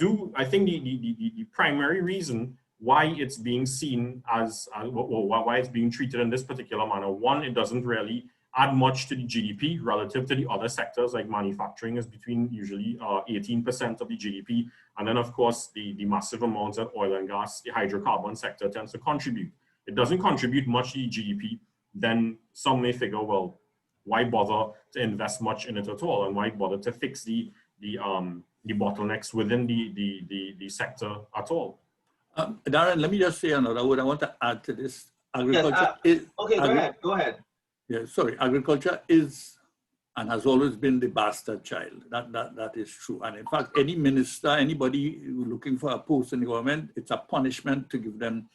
Speaker 4: think the primary reason why it's being seen as, why it's being treated in this particular manner, one, it doesn't really add much to the GDP relative to the other sectors, like manufacturing is between usually 18% of the GDP. And then of course, the massive amounts of oil and gas, the hydrocarbon sector tends to contribute. It doesn't contribute much to the GDP. Then some may figure, well, why bother to invest much in it at all? And why bother to fix the bottlenecks within the sector at all?
Speaker 2: Darren, let me just say another word I want to add to this. Agriculture
Speaker 1: Go ahead.
Speaker 2: Yeah, sorry. Agriculture is and has always been the bastard child. That is true. And in fact, any minister, anybody looking for a post in the government, it's a punishment to give them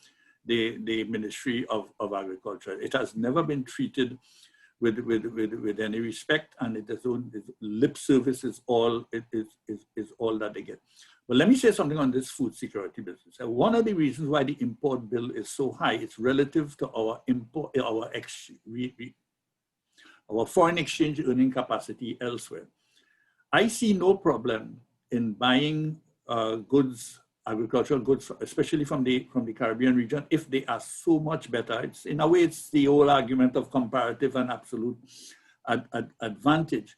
Speaker 2: the Ministry of Agriculture. It has never been treated with any respect, and its lip service is all that they get. But let me say something on this food security business. One of the reasons why the import bill is so high is relative to our foreign exchange earning capacity elsewhere. I see no problem in buying goods, agricultural goods, especially from the Caribbean region, if they are so much better. It's, in a way, it's the whole argument of comparative and absolute advantage.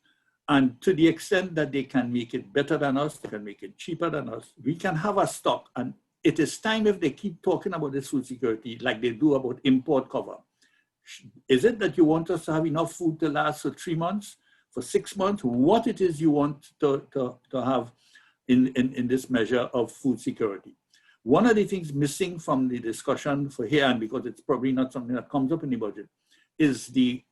Speaker 2: And to the extent that they can make it better than us, they can make it cheaper than us, we can have a stock. And it is time, if they keep talking about this food security like they do about import cover. Is it that you want us to have enough food to last for 3 months, for 6 months? What it is you want to have in this measure of food security? One of the things missing from the discussion for here, and because it's probably not something that comes up in the budget, is the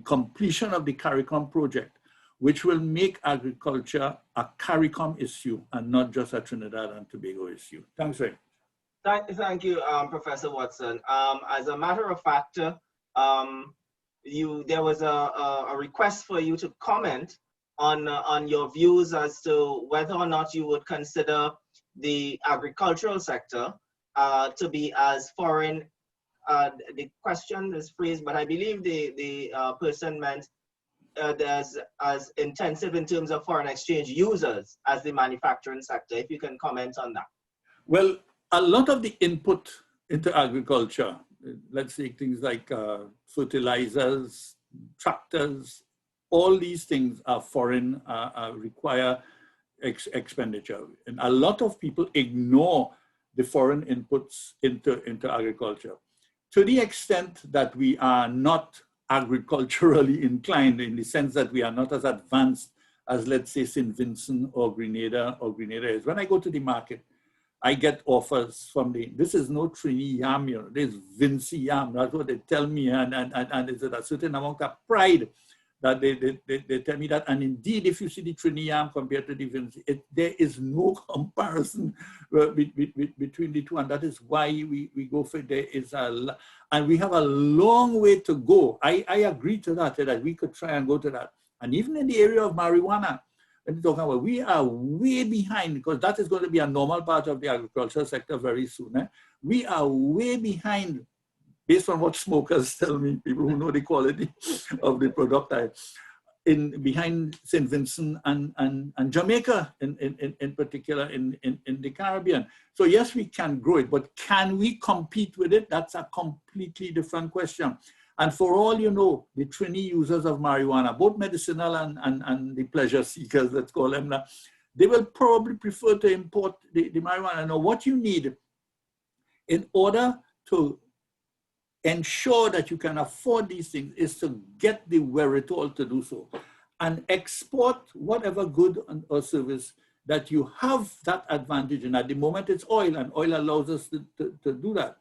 Speaker 2: completion of the CARICOM project, which will make agriculture a CARICOM issue and not just a Trinidad and Tobago issue. Thanks, Ray.
Speaker 1: Thank you, Professor Watson. As a matter of fact, there was a request for you to comment on your views as to whether or not you would consider the agricultural sector to be as foreign. The question is phrased, but I believe the person meant as intensive in terms of foreign exchange users as the manufacturing sector. If you can comment on that.
Speaker 2: Well, a lot of the input into agriculture, let's say things like fertilizers, tractors, all these things are foreign, require expenditure. And a lot of people ignore the foreign inputs into agriculture. To the extent that we are not agriculturally inclined, in the sense that we are not as advanced as, let's say, St. Vincent or Grenada is. When I go to the market, I get offers from this is no Trini yam, you know, this is Vinci yam. That's what they tell me, and it's a certain amount of pride that they tell me that. And indeed, if you see the Trini yam compared to the Vinci, there is no comparison between the two, and that is why we go for there is and we have a long way to go. I agree to that we could try and go to that. And even in the area of marijuana, when we're talking about, we are way behind, because that is going to be a normal part of the agricultural sector very soon. We are way behind, based on what smokers tell me, people who know the quality of the product, behind St. Vincent and Jamaica in particular in the Caribbean. So yes, we can grow it, but can we compete with it? That's a completely different question. And for all you know, the Trini users of marijuana, both medicinal and the pleasure seekers, let's call them now, they will probably prefer to import the marijuana. Now, what you need in order to ensure that you can afford these things is to get the wherewithal to do so and export whatever good or service that you have that advantage in. At the moment, it's oil, and oil allows us to do that.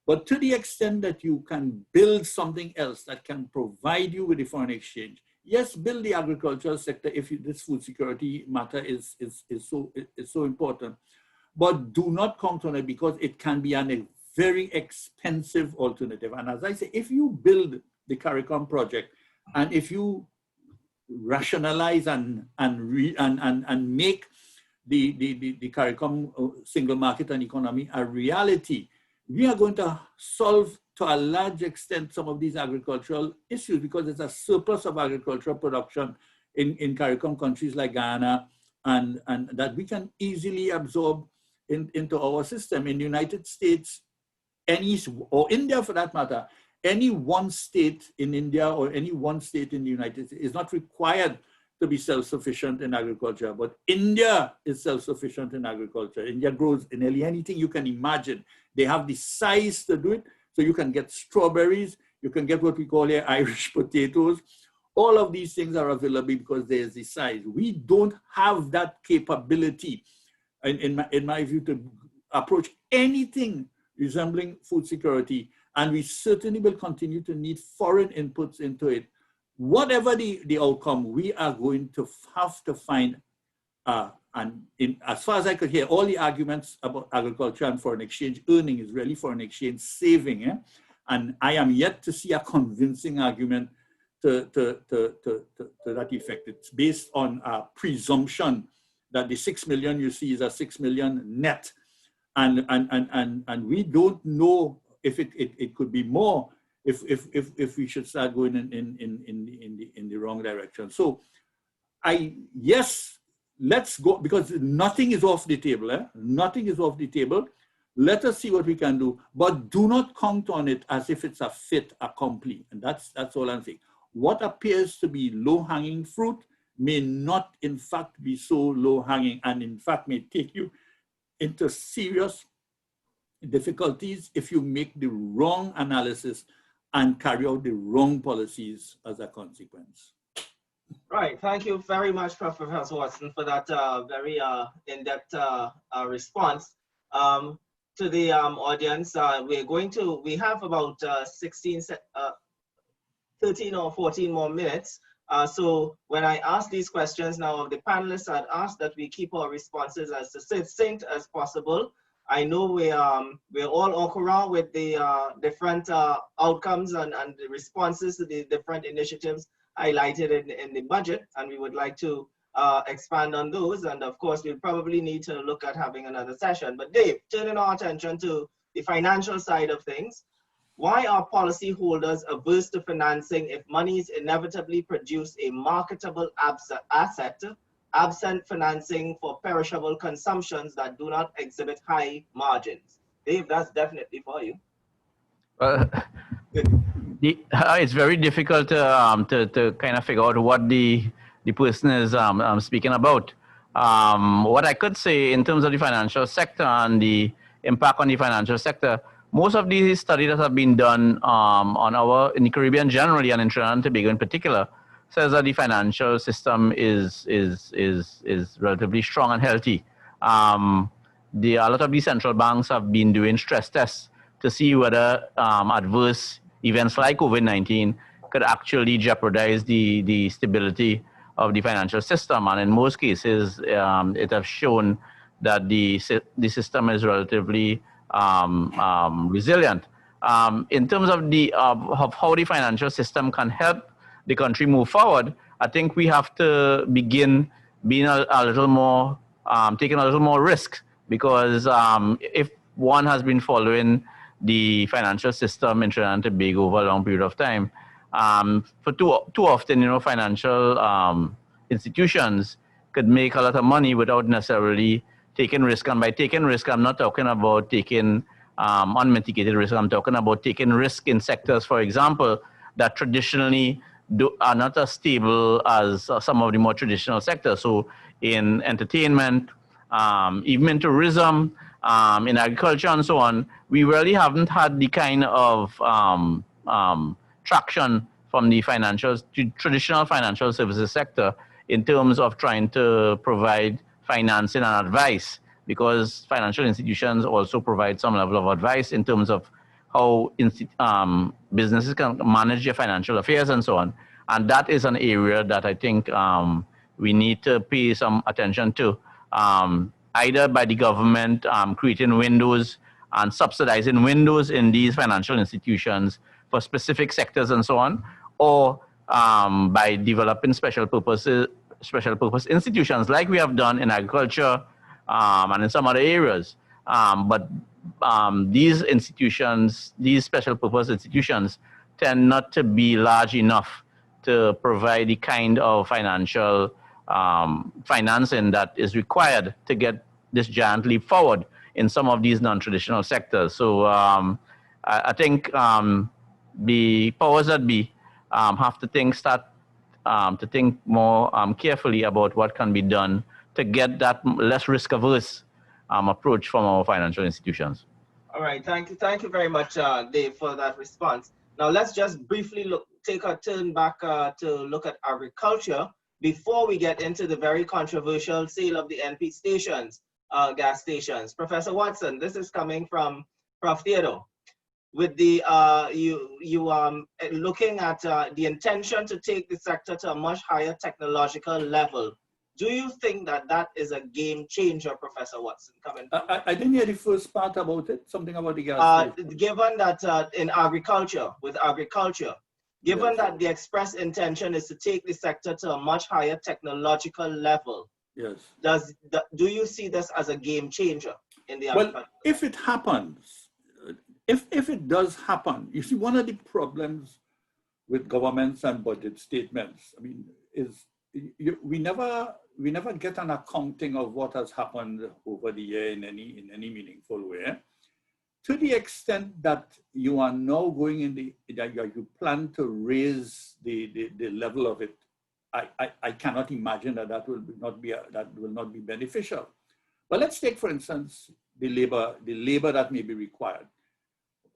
Speaker 2: But to the extent that you can build something else that can provide you with the foreign exchange, yes, build the agricultural sector if this food security matter is so important. But do not count on it, because it can be a very expensive alternative. And as I say, if you build the CARICOM project, and if you rationalize and make the CARICOM single market and economy a reality, we are going to solve to a large extent some of these agricultural issues, because there's a surplus of agricultural production in CARICOM countries like Ghana, and that we can easily absorb into our system. In the United States, or India for that matter, any one state in India or any one state in the United States is not required to be self-sufficient in agriculture, but India is self-sufficient in agriculture. India grows nearly anything you can imagine. They have the size to do it, so you can get strawberries, you can get what we call here Irish potatoes. All of these things are available because there's the size. We don't have that capability, in my view, to approach anything resembling food security, and we certainly will continue to need foreign inputs into it. Whatever the outcome, we are going to have to find, as far as I could hear, all the arguments about agriculture and foreign exchange earning is really foreign exchange saving. Eh? And I am yet to see a convincing argument to that effect. It's based on a presumption that the 6 million you see is a 6 million net. And we don't know if it could be more if we should start going in the wrong direction. So yes, let's go, because nothing is off the table. Eh? Nothing is off the table. Let us see what we can do, but do not count on it as if it's a fait accompli. And that's all I'm saying. What appears to be low-hanging fruit may not, in fact, be so low-hanging, and in fact may take you into serious difficulties if you make the wrong analysis and carry out the wrong policies as a consequence.
Speaker 1: Right. Thank you very much, Professor Watson, for that very in-depth response. To the audience, we have about 13 or 14 more minutes. So when I ask these questions now of the panelists, I'd ask that we keep our responses as succinct as possible. I know we're all au courant with the different outcomes and the responses to the different initiatives highlighted in the budget, and we would like to expand on those. And of course, we'll probably need to look at having another session. But Dave, turning our attention to the financial side of things, why are policyholders averse to financing if monies inevitably produce a marketable asset, absent financing for perishable consumptions that do not exhibit high margins? Dave, that's definitely for you.
Speaker 3: It's very difficult to kind of figure out what the person is speaking about. What I could say in terms of the financial sector and the impact on the financial sector, most of these studies that have been done in the Caribbean generally and in Trinidad and Tobago in particular says that the financial system is relatively strong and healthy. A lot of these central banks have been doing stress tests to see whether adverse events like COVID-19 could actually jeopardize the stability of the financial system. And in most cases, it has shown that the system is relatively resilient. In terms of of how the financial system can help the country move forward, I think we have to begin being a little more, taking a little more risk, because if one has been following the financial system in Trinidad and Tobago over a long period of time, for too often, financial institutions could make a lot of money without necessarily taking risk. And by taking risk, I'm not talking about taking unmitigated risk. I'm talking about taking risk in sectors, for example, that traditionally are not as stable as some of the more traditional sectors. So in entertainment, even in tourism, in agriculture and so on, we really haven't had the kind of traction from the traditional financial services sector in terms of trying to provide financing and advice, because financial institutions also provide some level of advice in terms of how businesses can manage their financial affairs and so on. And that is an area that I think we need to pay some attention to, either by the government creating windows and subsidizing windows in these financial institutions for specific sectors and so on, or by developing special purpose institutions like we have done in agriculture and in some other areas. But these institutions, these special purpose institutions, tend not to be large enough to provide the kind of financial financing that is required to get this giant leap forward in some of these non-traditional sectors. So I think the powers that be have to start to think more carefully about what can be done to get that less risk-averse approach from our financial institutions.
Speaker 1: All right, thank you very much, Dave, for that response. Now let's just briefly take a turn back to look at agriculture before we get into the very controversial sale of the NP stations, gas stations. Professor Watson, this is coming from Prof. Theodore. With the looking at the intention to take the sector to a much higher technological level, do you think that that is a game changer, Professor Watson?
Speaker 2: I didn't hear the first part about it, something about the gas.
Speaker 1: Given that in agriculture, given that the express intention is to take the sector to a much higher technological level,
Speaker 2: yes,
Speaker 1: do you see this as a game changer in the
Speaker 2: agriculture? Well, if it happens, if it does happen, you see, one of the problems with governments and budget statements, I mean, is we never get an accounting of what has happened over the year in any meaningful way. To the extent that you are now going you plan to raise the level of it, I cannot imagine that will not be beneficial. But let's take, for instance, the labor that may be required.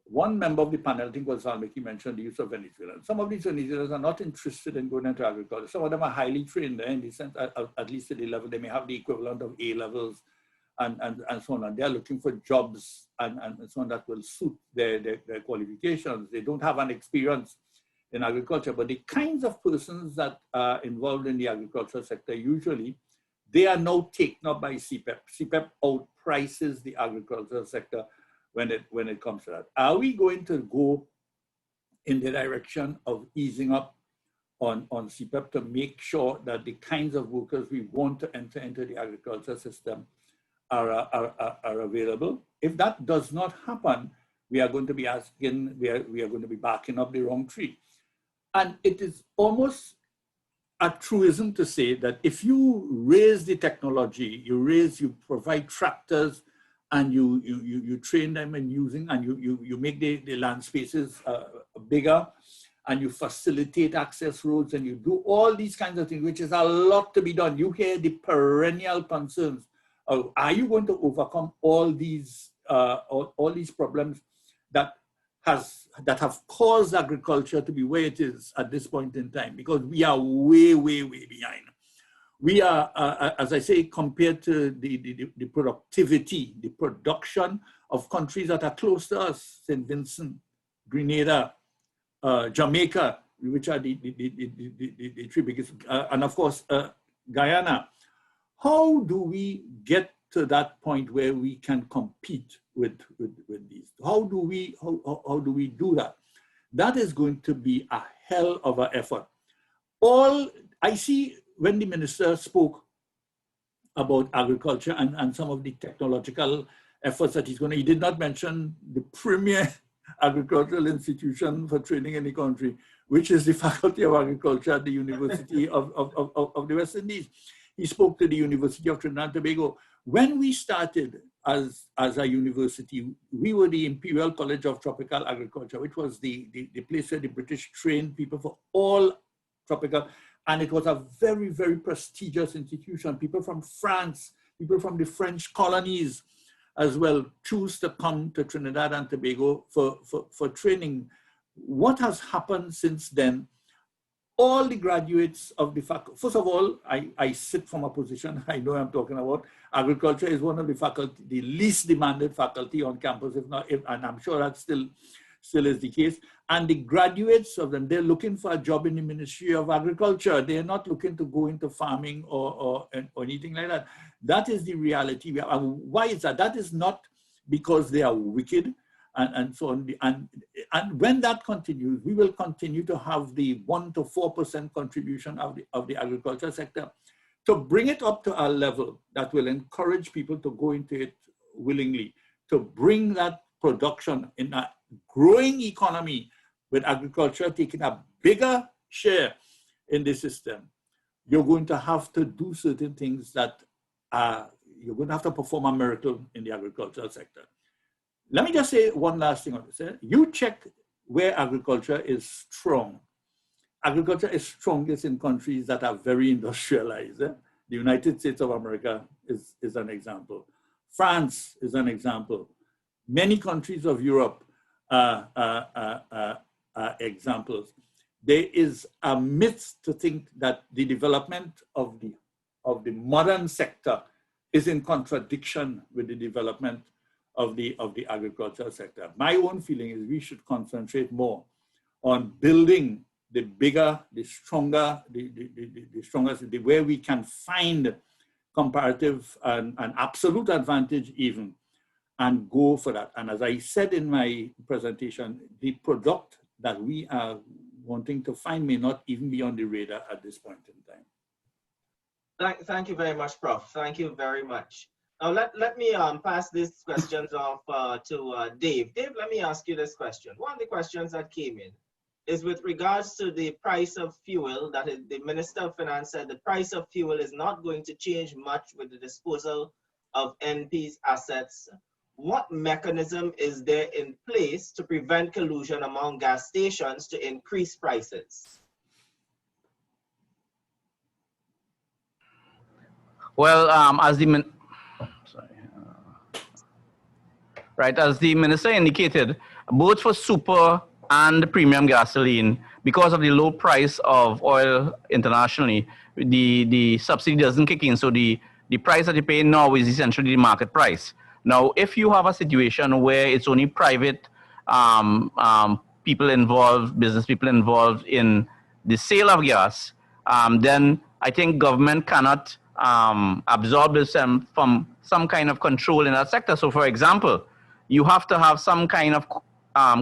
Speaker 2: One member of the panel, I think was Vaalmikki, mentioned the use of Venezuelans. Some of these Venezuelans are not interested in going into agriculture. Some of them are highly trained in the sense, at least at the level, they may have the equivalent of A levels and so on. And they are looking for jobs and so on that will suit their qualifications. They don't have an experience in agriculture, but the kinds of persons that are involved in the agricultural sector, usually, they are now taken up by CPEP. CPEP outprices the agricultural sector when it comes to that. Are we going to go in the direction of easing up on CPEP to make sure that the kinds of workers we want to enter into the agriculture system are available? If that does not happen, we are going to be asking, we are going to be barking up the wrong tree. And it is almost a truism to say that if you raise the technology, you provide tractors, and you train them in using, and you make the land spaces bigger, and you facilitate access roads, and you do all these kinds of things, which is a lot to be done. You hear the perennial concerns of, are you going to overcome all these problems that have caused agriculture to be where it is at this point in time? Because we are way, way, way behind. We are, as I say, compared to the productivity, the production of countries that are close to us, St. Vincent, Grenada, Jamaica, which are the three biggest, and of course, Guyana. How do we get to that point where we can compete with these? How do we do that? That is going to be a hell of an effort. All I see, when the minister spoke about agriculture and some of the technological efforts that he's going to, he did not mention the premier agricultural institution for training in the country, which is the Faculty of Agriculture at the University of the West Indies. He spoke to the University of Trinidad and Tobago. When we started, as a university, we were the Imperial College of Tropical Agriculture, which was the place where the British trained people for all tropical, and it was a very, very prestigious institution. People from France, people from the French colonies as well choose to come to Trinidad and Tobago for training. What has happened since then? All the graduates of the faculty, first of all, I sit from a position, I know I'm talking about, agriculture is one of the faculty, the least demanded faculty on campus, and I'm sure that still is the case. And the graduates of them, they're looking for a job in the Ministry of Agriculture. They're not looking to go into farming or anything like that. That is the reality. And why is that? That is not because they are wicked and so on. And when that continues, we will continue to have the 1 to 4% contribution of the agriculture sector. To bring it up to a level that will encourage people to go into it willingly, to bring that production in a growing economy with agriculture taking a bigger share in the system, you're going to have to do certain things that you're going to have to perform a miracle in the agricultural sector. Let me just say one last thing on this. You check where agriculture is strong. Agriculture is strongest in countries that are very industrialized. The United States of America is an example. France is an example. Many countries of Europe are examples. There is a myth to think that the development of the modern sector is in contradiction with the development of the agricultural sector. My own feeling is we should concentrate more on building the bigger, the stronger, the strongest, where we can find comparative and absolute advantage even, and go for that. And as I said in my presentation, the product that we are wanting to find may not even be on the radar at this point in time.
Speaker 1: Thank you very much, Prof. Thank you very much. Now let me pass these questions off to Dave. Dave, let me ask you this question. One of the questions that came in is with regards to the price of fuel, that is, the Minister of Finance said the price of fuel is not going to change much with the disposal of NP's assets. What mechanism is there in place to prevent collusion among gas stations to increase prices?
Speaker 3: Well, as the minister indicated, both for super and premium gasoline, because of the low price of oil internationally, the subsidy doesn't kick in. So the price that you pay now is essentially the market price. Now, if you have a situation where it's only private people involved, business people involved in the sale of gas, then I think government cannot absorb this from some kind of control in that sector. So, for example, you have to have some kind of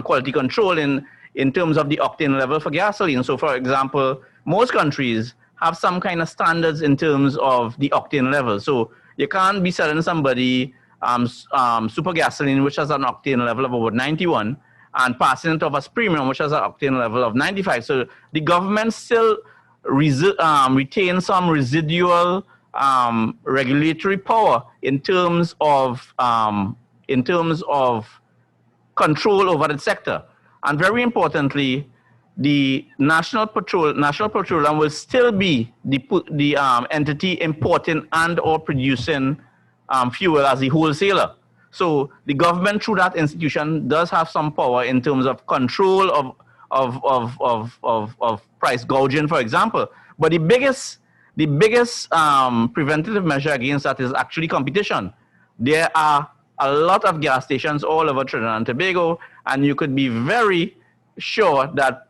Speaker 3: quality control in terms of the octane level for gasoline. So, for example, most countries have some kind of standards in terms of the octane level. So, you can't be selling somebody super gasoline, which has an octane level of over 91, and passing it off as premium, which has an octane level of 95. So the government still retains some residual regulatory power in terms of control over the sector. And very importantly, the National Petroleum will still be the entity importing and or producing fuel as a wholesaler. So the government, through that institution, does have some power in terms of control of price gouging, for example. But the biggest preventative measure against that is actually competition. There are a lot of gas stations all over Trinidad and Tobago, and you could be very sure that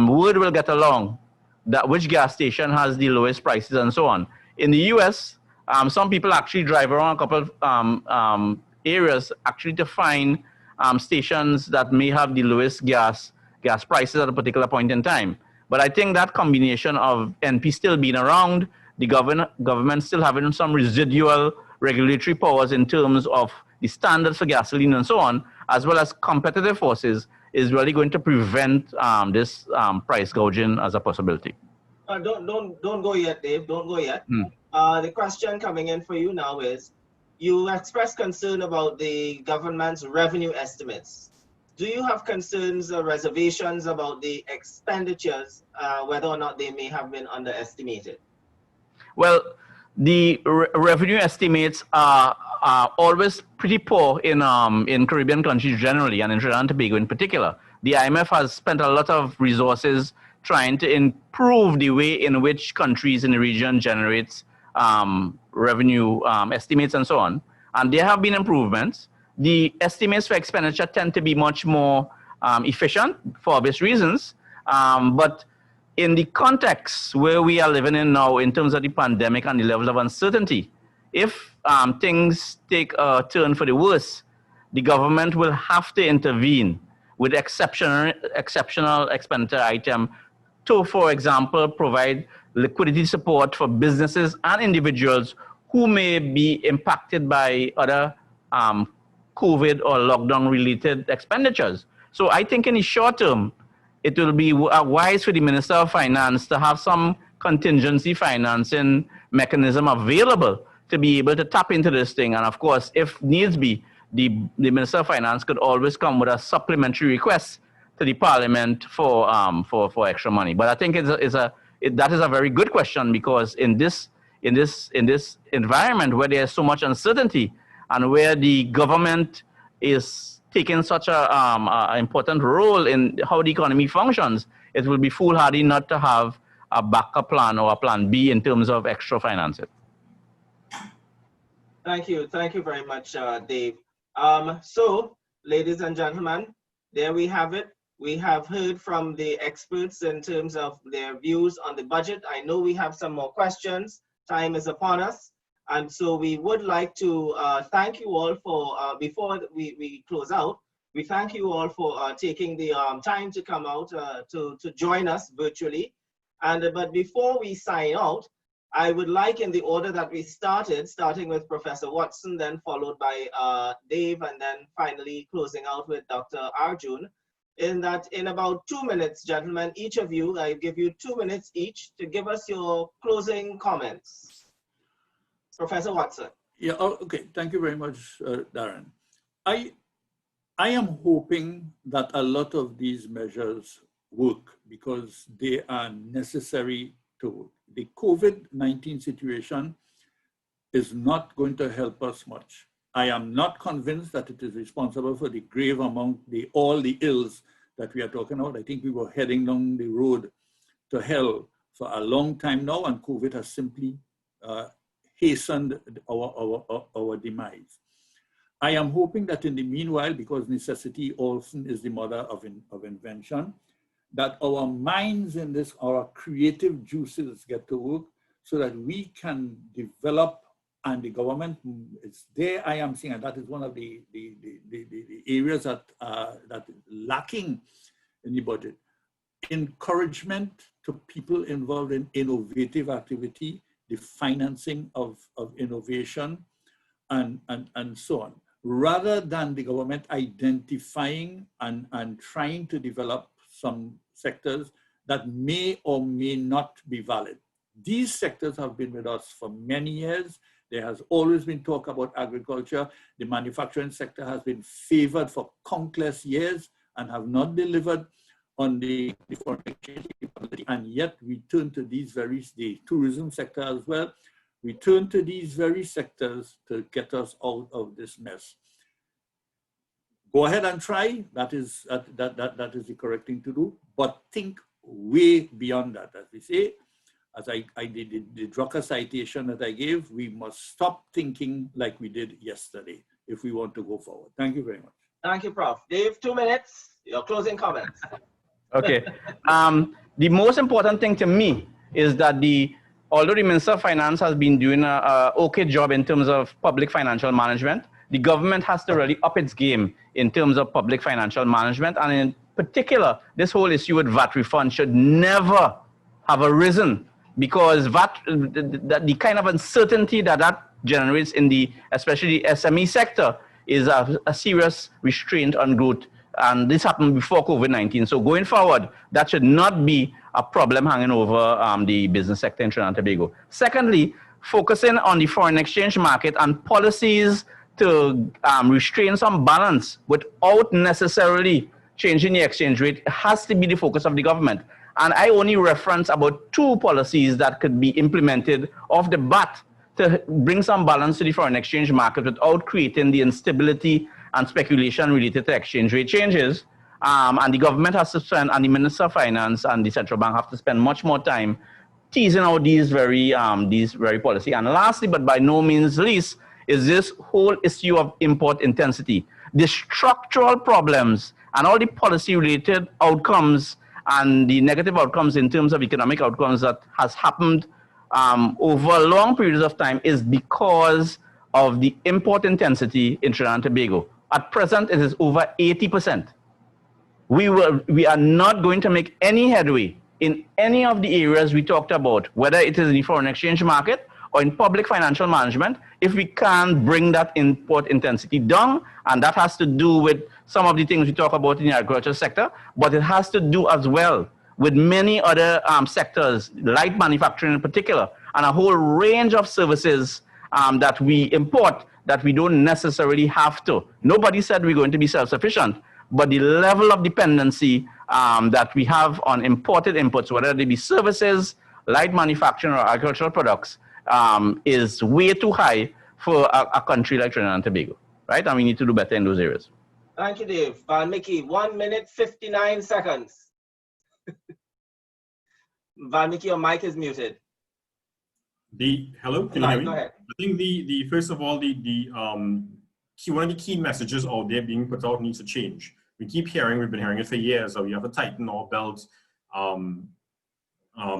Speaker 3: word will get along that which gas station has the lowest prices and so on. In the US, some people actually drive around a couple of areas actually to find stations that may have the lowest gas prices at a particular point in time. But I think that combination of NP still being around, the government still having some residual regulatory powers in terms of the standards for gasoline and so on, as well as competitive forces, is really going to prevent this price gouging as a possibility.
Speaker 1: Don't go yet, Dave. Don't go yet. The question coming in for you now is, you expressed concern about the government's revenue estimates. Do you have concerns or reservations about the expenditures, whether or not they may have been underestimated?
Speaker 3: Well, the revenue estimates are always pretty poor in Caribbean countries generally, and in Trinidad and Tobago in particular. The IMF has spent a lot of resources trying to improve the way in which countries in the region generates revenue estimates and so on. And there have been improvements. The estimates for expenditure tend to be much more efficient for obvious reasons, but in the context where we are living in now in terms of the pandemic and the level of uncertainty, if things take a turn for the worse, the government will have to intervene with exceptional expenditure item to, for example, provide liquidity support for businesses and individuals who may be impacted by other COVID or lockdown related expenditures. So I think in the short term, it will be wise for the Minister of Finance to have some contingency financing mechanism available to be able to tap into this thing. And of course, if needs be, the Minister of Finance could always come with a supplementary request to the Parliament for extra money. But I think that is a very good question, because in this environment where there's so much uncertainty and where the government is taking such a important role in how the economy functions, it will be foolhardy not to have a backup plan or a plan B in terms of extra financing.
Speaker 1: Thank you very much, Dave. So, ladies and gentlemen, there we have it. We have heard from the experts in terms of their views on the budget. I know we have some more questions. Time is upon us. And so we would like to thank you all for, before we close out, we thank you all for taking the time to come out to join us virtually. But before we sign out, I would like, in the order that we started, starting with Professor Watson, then followed by Dave, and then finally closing out with Dr. Arjoon, in about 2 minutes, gentlemen, each of you, I give you 2 minutes each to give us your closing comments. Professor Watson.
Speaker 2: Yeah, okay, thank you very much, Darren. I am hoping that a lot of these measures work because they are necessary to work. The COVID-19 situation is not going to help us much. I am not convinced that it is responsible for the grave among all the ills that we are talking about. I think we were heading down the road to hell for a long time now, and COVID has simply hastened our demise. I am hoping that in the meanwhile, because necessity also is the mother of invention, that our minds in this, our creative juices get to work so that we can develop, and the government is there. I am seeing, and that is one of the areas that is lacking in the budget. Encouragement to people involved in innovative activity, the financing of innovation, and so on, rather than the government identifying and trying to develop some sectors that may or may not be valid. These sectors have been with us for many years. There has always been talk about agriculture. The manufacturing sector has been favored for countless years and have not delivered on the foreign exchange capability. And yet we turn to these the tourism sector as well. We turn to these very sectors to get us out of this mess. Go ahead and try. That is the correct thing to do. But think way beyond that. As we say, as I did the Drucker citation that I gave, we must stop thinking like we did yesterday if we want to go forward. Thank you very much.
Speaker 1: Thank you, Prof. Dave, 2 minutes. Your closing comments.
Speaker 3: Okay. The most important thing to me is that although the Minister of Finance has been doing a okay job in terms of public financial management, the government has to really up its game in terms of public financial management. And in particular, this whole issue with VAT refund should never have arisen, because VAT, the kind of uncertainty that generates in especially the SME sector is a serious restraint on growth. And this happened before COVID-19. So going forward, that should not be a problem hanging over the business sector in Trinidad and Tobago. Secondly, focusing on the foreign exchange market and policies to restrain some balance without necessarily changing the exchange rate has to be the focus of the government. And I only reference about 2 policies that could be implemented off the bat to bring some balance to the foreign exchange market without creating the instability and speculation related to exchange rate changes. And the government has to spend, and the Minister of Finance and the central bank have to spend much more time teasing out these very policy. And lastly, but by no means least, is this whole issue of import intensity. The structural problems and all the policy-related outcomes and the negative outcomes in terms of economic outcomes that has happened over long periods of time is because of the import intensity in Trinidad and Tobago. At present, it is over 80%. We are not going to make any headway in any of the areas we talked about, whether it is in the foreign exchange market or in public financial management, if we can't bring that import intensity down. And that has to do with some of the things we talk about in the agriculture sector, but it has to do as well with many other sectors, light manufacturing in particular, and a whole range of services that we import that we don't necessarily have to. Nobody said we're going to be self-sufficient, but the level of dependency that we have on imported inputs, whether they be services, light manufacturing, or agricultural products, is way too high for a country like Trinidad and Tobago, right? And we need to do better in those areas.
Speaker 1: Thank you, Dave. Vaalmikki, 1 minute, 59 seconds. Vaalmikki, your mic is muted.
Speaker 4: Hello, can you hear me?
Speaker 1: Go ahead.
Speaker 4: I think first of all, one of the key messages out there being put out needs to change. We keep hearing, we've been hearing it for years, that we have to tighten our belt, burn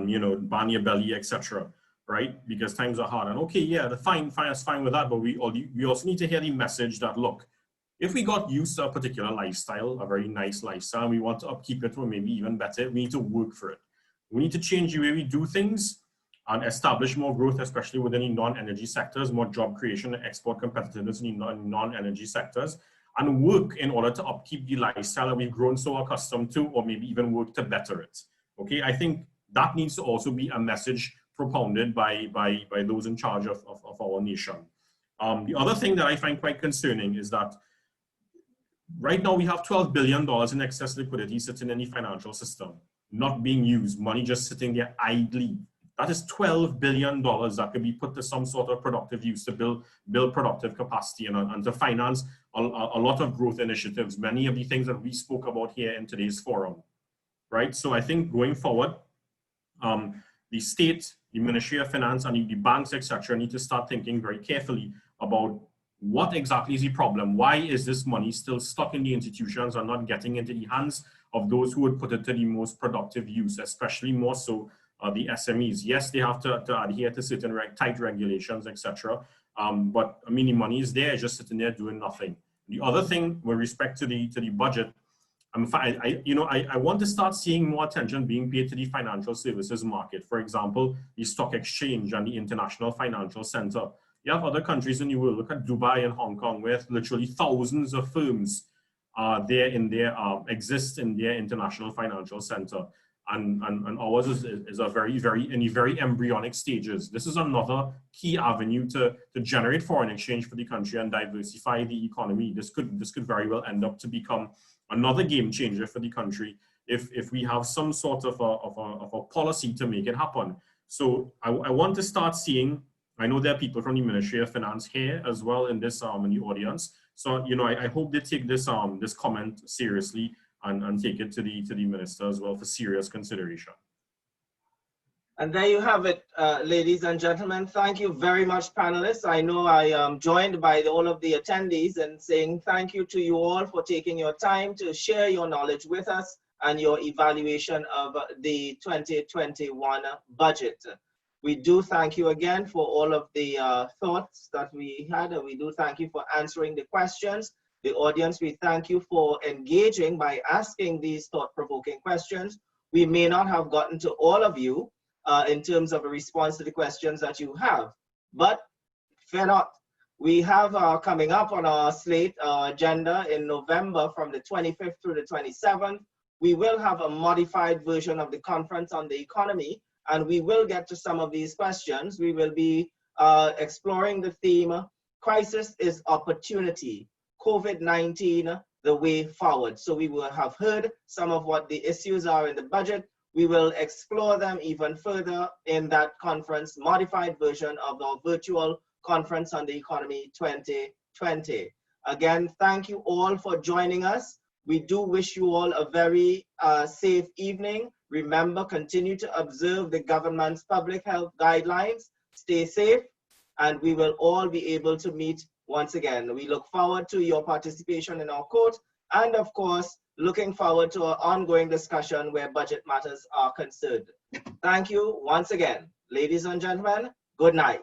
Speaker 4: your belly, etc. Right? Because times are hard. And okay, yeah, that's fine with that, but we also need to hear the message that, look, if we got used to a particular lifestyle, a very nice lifestyle, and we want to upkeep it or maybe even better, we need to work for it. We need to change the way we do things and establish more growth, especially within the non-energy sectors, more job creation and export competitiveness in the non-energy sectors, and work in order to upkeep the lifestyle that we've grown so accustomed to, or maybe even work to better it. Okay, I think that needs to also be a message propounded by those in charge of our nation. The other thing that I find quite concerning is that right now we have $12 billion in excess liquidity sitting in the financial system, not being used, money just sitting there idly. That is $12 billion that could be put to some sort of productive use to build productive capacity and to finance a lot of growth initiatives, many of the things that we spoke about here in today's forum, right? So I think going forward, the state, the Ministry of Finance, and the banks, etc., need to start thinking very carefully about what exactly is the problem. Why is this money still stuck in the institutions and not getting into the hands of those who would put it to the most productive use, especially more so the SMEs. Yes, they have to adhere to certain tight regulations, etc. But I mean, the money is there, just sitting there doing nothing. The other thing with respect to the budget, I want to start seeing more attention being paid to the financial services market. For example, the stock exchange and the international financial center. You have other countries in the world, look at Dubai and Hong Kong, where literally thousands of firms exist in their international financial center. And ours is a in the very embryonic stages. This is another key avenue to generate foreign exchange for the country and diversify the economy. This could very well end up to become another game changer for the country if we have some sort of a policy to make it happen. So I want to start seeing, I know there are people from the Ministry of Finance here as well in this in the audience. So I hope they take this this comment seriously and take it to the minister as well for serious consideration.
Speaker 1: And there you have it, ladies and gentlemen. Thank you very much, panelists. I know I am joined by all of the attendees and saying thank you to you all for taking your time to share your knowledge with us and your evaluation of the 2021 budget. We do thank you again for all of the thoughts that we had. We do thank you for answering the questions. The audience, we thank you for engaging by asking these thought-provoking questions. We may not have gotten to all of you in terms of a response to the questions that you have, but fear not. We have coming up on our slate agenda in November from the 25th through the 27th. We will have a modified version of the conference on the economy, and we will get to some of these questions. We will be exploring the theme, Crisis is Opportunity, COVID-19, the way forward. So we will have heard some of what the issues are in the budget. We will explore them even further in that conference, modified version of our virtual conference on the economy 2020. Again, thank you all for joining us. We do wish you all a very safe evening. Remember, continue to observe the government's public health guidelines. Stay safe, and we will all be able to meet once again. We look forward to your participation in our court, and of course, looking forward to our ongoing discussion where budget matters are concerned. Thank you once again. Ladies and gentlemen, good night.